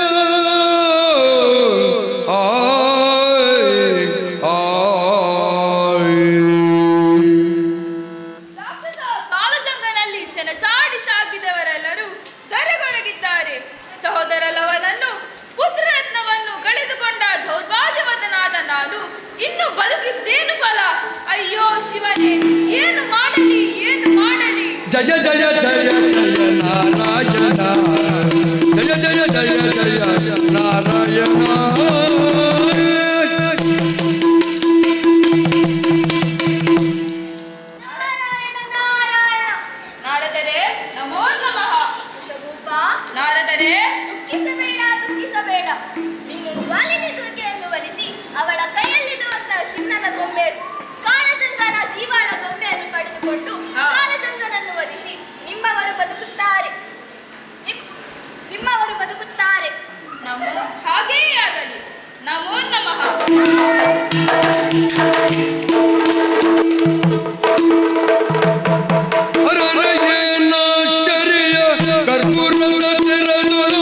ರಾಕ್ಷಸ ಕಾಲಜಂಗನಲ್ಲಿ ಸೆಣಸಾಡಿ ಸಾಗಿದವರೆಲ್ಲರೂ ಧರೆಗೊರಗಿದ್ದಾರೆ. ಸಹೋದರ ಲವನನ್ನು ಪುತ್ರರತ್ನವನ್ನು ಕಳೆದುಕೊಂಡ ದೌರ್ಭಾಗ್ಯವತನಾದ ನಾನು ಇನ್ನು ಬದುಕಿದ್ದೇನು ಫಲ? ಅಯ್ಯೋ ಶಿವನೇ, ಏನು ಮಾಡಲಿ ಏನು ಮಾಡಲಿ? ಜಯ ಜಯ ಜಯ ಜಯ ನಾರಾಯಣ ಜಯ ಜಯ ಜಯ ಜಯ ನಾರಾಯಣ ನಾರಾಯಣ ನಾರಾಯಣ ನಾರದರೆ ನಮೋ ನಮಃ. ಶಭೂಪ ನಾರದರೆ ದುಃಖಿಸಬೇಡ ನೀನು ಜ್ವಾಲಿನಿ ದುರ್ಗೆಯನ್ನು ಒಲಿಸಿ ಅವಳ ಕೈಯಲ್ಲಿರುವಂತಹ ಚಿನ್ನದ ಗೊಂಬೆ ಕಾಳಚಂದನ ಜೀವಾಳ ಗೊಂಬೆಯನ್ನು ಪಡೆದುಕೊಂಡು ಕಾಳಚಂದನನ್ನು ವಧಿಸಿ ನಿಮ್ಮವರು ಬದುಕುತ್ತಾರೆ ನಮೋ ಹಾಗೆಯೇ ಆಗಲಿ. ನಮೋ ನಮಃ. ಅರರಯ್ಯನಾಶ್ಚರ್ಯ ಕರ್ಪೂರದ ತೆರೆದೊಳು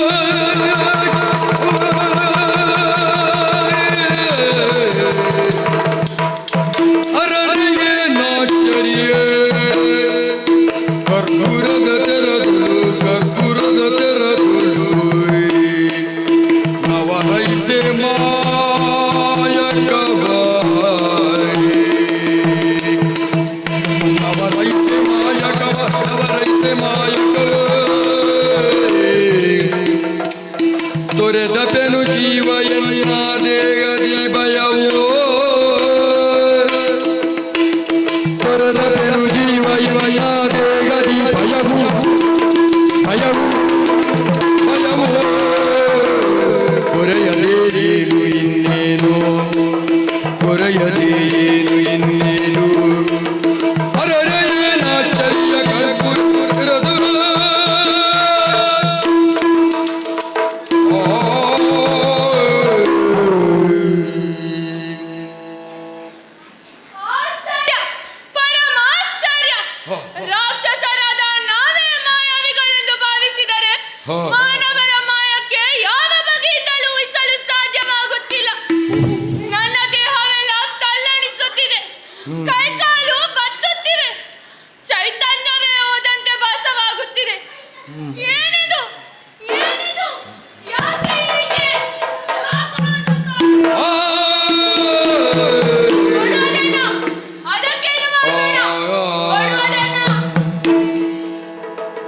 ಅರರಯ್ಯನಾಶ್ಚರ್ಯ ಕರ್ಪೂರದ ತೆರದುಲು ಕರ್ಪೂರದ ತೆರದುಲು ನವರೈಸೆ ಮಾಯಕವಾಯಿ ನವರೈಸೆ ಮಾಯಕವ ನವರೈಸೆ ಮಾಯಕವಾಯಿ ತೊರೆದ ಪೆನು ಜೀವ ಎನ್ನ ದೇಹದಿ ಭಯವೋ ತೊರೆದ ಪೆನು ಜೀವ ಎನ್ನ ದೇಹದಿ ಭಯವು ಭಯವು ಭಯವು ಕೊರೆಯದೇನು ಇನ್ನೇನು ಕೊರೆಯದೇನು ಇನ್ನೇನು ಅರರೆಯೇನ ಚರ್ಯ ಕರ್ಪೂರದು ಆಶ್ಚರ್ಯ, ಪರಮಾಶ್ಚರ್ಯ. ರಾಕ್ಷಸರಾದ ನಾವೇ ಮಾಯಾವಿಗಳೆಂದು ಭಾವಿಸಿದರೆ ಹಾ. ಮಾನವರ ಮಾಯಕ್ಕೆ ಯಾವ ಬಗೆಯಿಂದಲೂ ಊಹಿಸಲು ಸಾಧ್ಯವಾಗುತ್ತಿಲ್ಲ. ನನ್ನ ದೇಹವೆಲ್ಲ ತಲ್ಲಣಿಸುತ್ತಿದೆ, ಕೈಕಾಲು ಬತ್ತುತ್ತಿವೆ, ಚೈತನ್ಯವೇ ಹೋದಂತೆ ಭಾಸವಾಗುತ್ತಿದೆ. ಏನಿದು ಏನಿದು ಯಾಕೆ ಹೀಗೆ? ಕೊಡೋದೇನ? ಅದಕ್ಕೇನು ಮಾಡಬೇಡ. ಕೊಡೋದೇನ?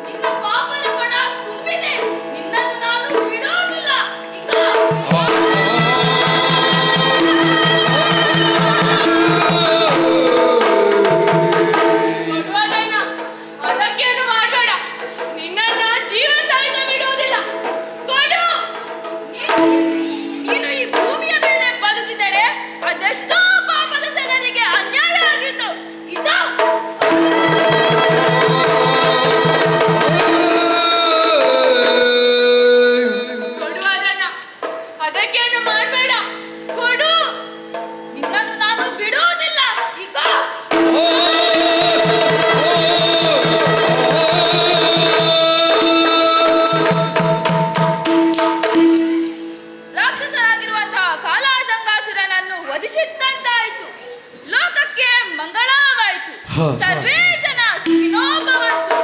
ನಿನ್ನ ಪಾಪದ ಕೊಡ ತುಂಬಿದೆ, ನಿನ್ನನ್ನು ನಾನು ಬಿಡೋದಿಲ್ಲ. ಈಗ ಕೊಡುವುದನ್ನ ಅದಕ್ಕೇನು ಮಾಡಬೇಡ. ನಿನ್ನನ್ನ ಜೀವ ಸಹಿತ ಬಿಡುವುದಿಲ್ಲ. ಕೊಡು. ನೀನು ಈ ಭೂಮಿಯ ಮೇಲೆ ಬದುಕಿದರೆ ಅದೆಷ್ಟೋ ಪಾಪದ ಜನರಿಗೆ ಅನ್ಯಾಯ ಆಗಿತ್ತು. ಇದು ಕೊಡುವುದನ್ನ ಅದಕ್ಕೇನು ಮಾಡಬೇಡ. ಕೊಡು. ನಿನ್ನನ್ನು ನಾನು ಬಿಡುವುದಿಲ್ಲ. ಈಗ ರಾಕ್ಷಸನಾಗಿರುವಂತಹ ಕಾಲಾಜಂಗಾಸುರನನ್ನು ವಧಿಸಿದ್ದಂತಾಯಿತು. ಲೋಕಕ್ಕೆ ಮಂಗಳವಾಯಿತು. ಸರ್ವೇ ಜನ ಸುಖಿನೋ ಭವಂತು.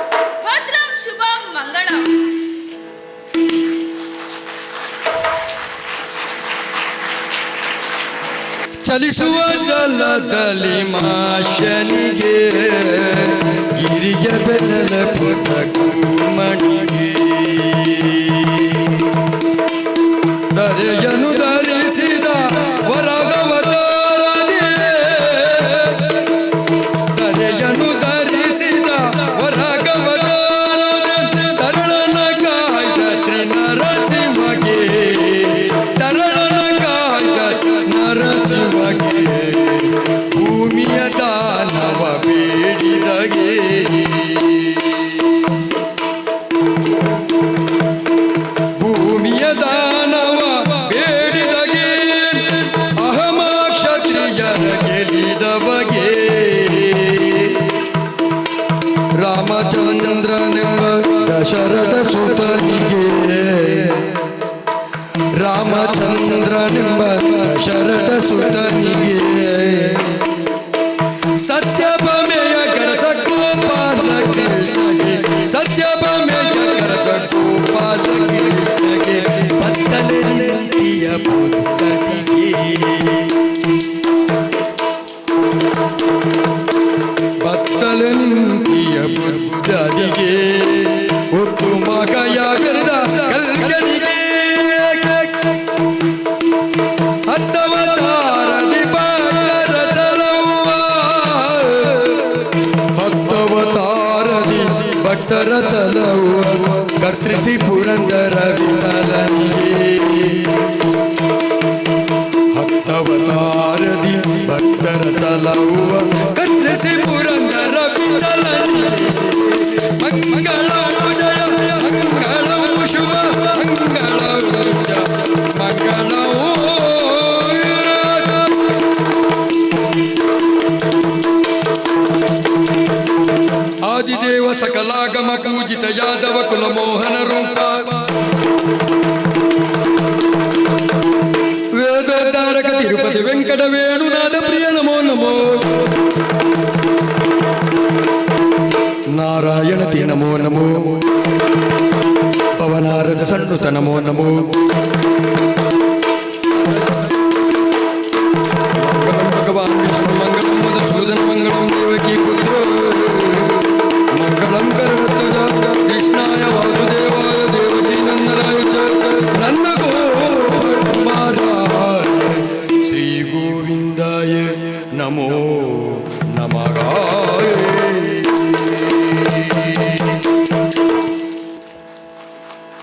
ಭದ್ರಂ ಶುಭಂ ಮಂಗಳಂ. ಚಲಿಸುವ ಜಲದಲ್ಲಿ ಮಾಶನಿಗೆ ಗಿರಿಯ ಬೆನ್ನಲ ಪುಟ ಮಣಿಗೆ ದರೆಯನು ಧರಿಸಿದ ವರಗವತಾರನೇ ದರೆಯನು ಧರಿಸಿದ ವರಗವತಾರನೇ ತರಳನ ಕಾಯ್ದ ಶ್ರೀ ನರಸಿಂಹಗೆ ತರಳನ ಕಾಯ್ದ ನರಸಿಂಹಗೆ ಭೂಮಿಯ ದಾನವ ಬೇಡಿದಗೆ ಭೂಮಿಯ ದಾನವ ಬೇಡಿದಗೆ ಅಹಮ ಕ್ಷತ್ರಿಯರ ಗೆಲಿದವಗೆ ರಾಮಚಂದ್ರನೆಂಬ ದಶರಥ ಸುತನಿಗೆ ರಾಮಚಂದ್ರನೆಂಬ ದಶರಥ ಸುತನಿಗೆ ಸತ್ಯಭಮೆಯ ಕರಸ ಗೋಪಾಲ ಕೃಷ್ಣಗೆ ಸತ್ಯಭಮೆಯ ಕರಸ ಗೋಪಾಲ ಕೃಷ್ಣಗೆ ಬತ್ತಲೆ ನಿಂತಿಯ ಪುತ್ತನಿಗೆ ಬತ್ತಲೆ ನಿಂತಿಯ ಬುದ್ಧನಿಗೆ ಒತ್ತು ಮಗಯ ಬೆರೆದ ಕಲ್ಕನಿಗೆ ಹತ್ತವತಾರದಿ ಭಕ್ತರ ಸಲಹುವ ಹತ್ತವತಾರದಿ ಭಕ್ತರ ಸಲಹುವ ಕರ್ತೃಸಿ ಪುರಂದರ ವಿಠಲನಿಗೆ ಹತ್ತವತಾರದಿ ಭಕ್ತರ ಸಲಹುವ ಕರ್ತೃಸಿ ಪುರಂದರ ವಿಠಲನಿಗೆ ಮಂಗಳವು ಜಯ ಮಂಗಳವು ಶುಭ ಮಂಗಳವು ಜಯ ಮಂಗಳವು ಆದಿದೇವ ಸಕಲಾಗಮ ಪೂಜಿತ ಯಾದವ ಕುಲಮೋಹನ ರೂಪ ವೇದೋದ್ಧಾರಕ ತಿರುಪತಿ ವೆಂಕಟ ವೇಣುನಾಥ ಪ್ರಿಯ ನಮೋ ನಮೋ ನಾರಾಯಣ ಜಯಮತಿ ನಮೋ ನಮೋ ಪವನಾರದ ಸಣ್ಣುತ ನಮೋ ನಮೋ ಮಂಗಳಂ ಭಗವಾನ್ ವಿಷ್ಣು ಮಂಗಳಂ ಮಧುಸೂದನ ಮಂಗಳಂ ದೇವಕಿ ಪುತ್ರ ಮಂಗಳಂ ಕರ್ಣಧ್ವಜ ಕೃಷ್ಣಾಯ ವಾಸುದೇವಾಯ ದೇವಕಿ ನಂದನಾಯ ಚ ನನ್ನ ಕುಮಾರಾಯ ಶ್ರೀ ಗೋವಿಂದಾಯ ನಮೋ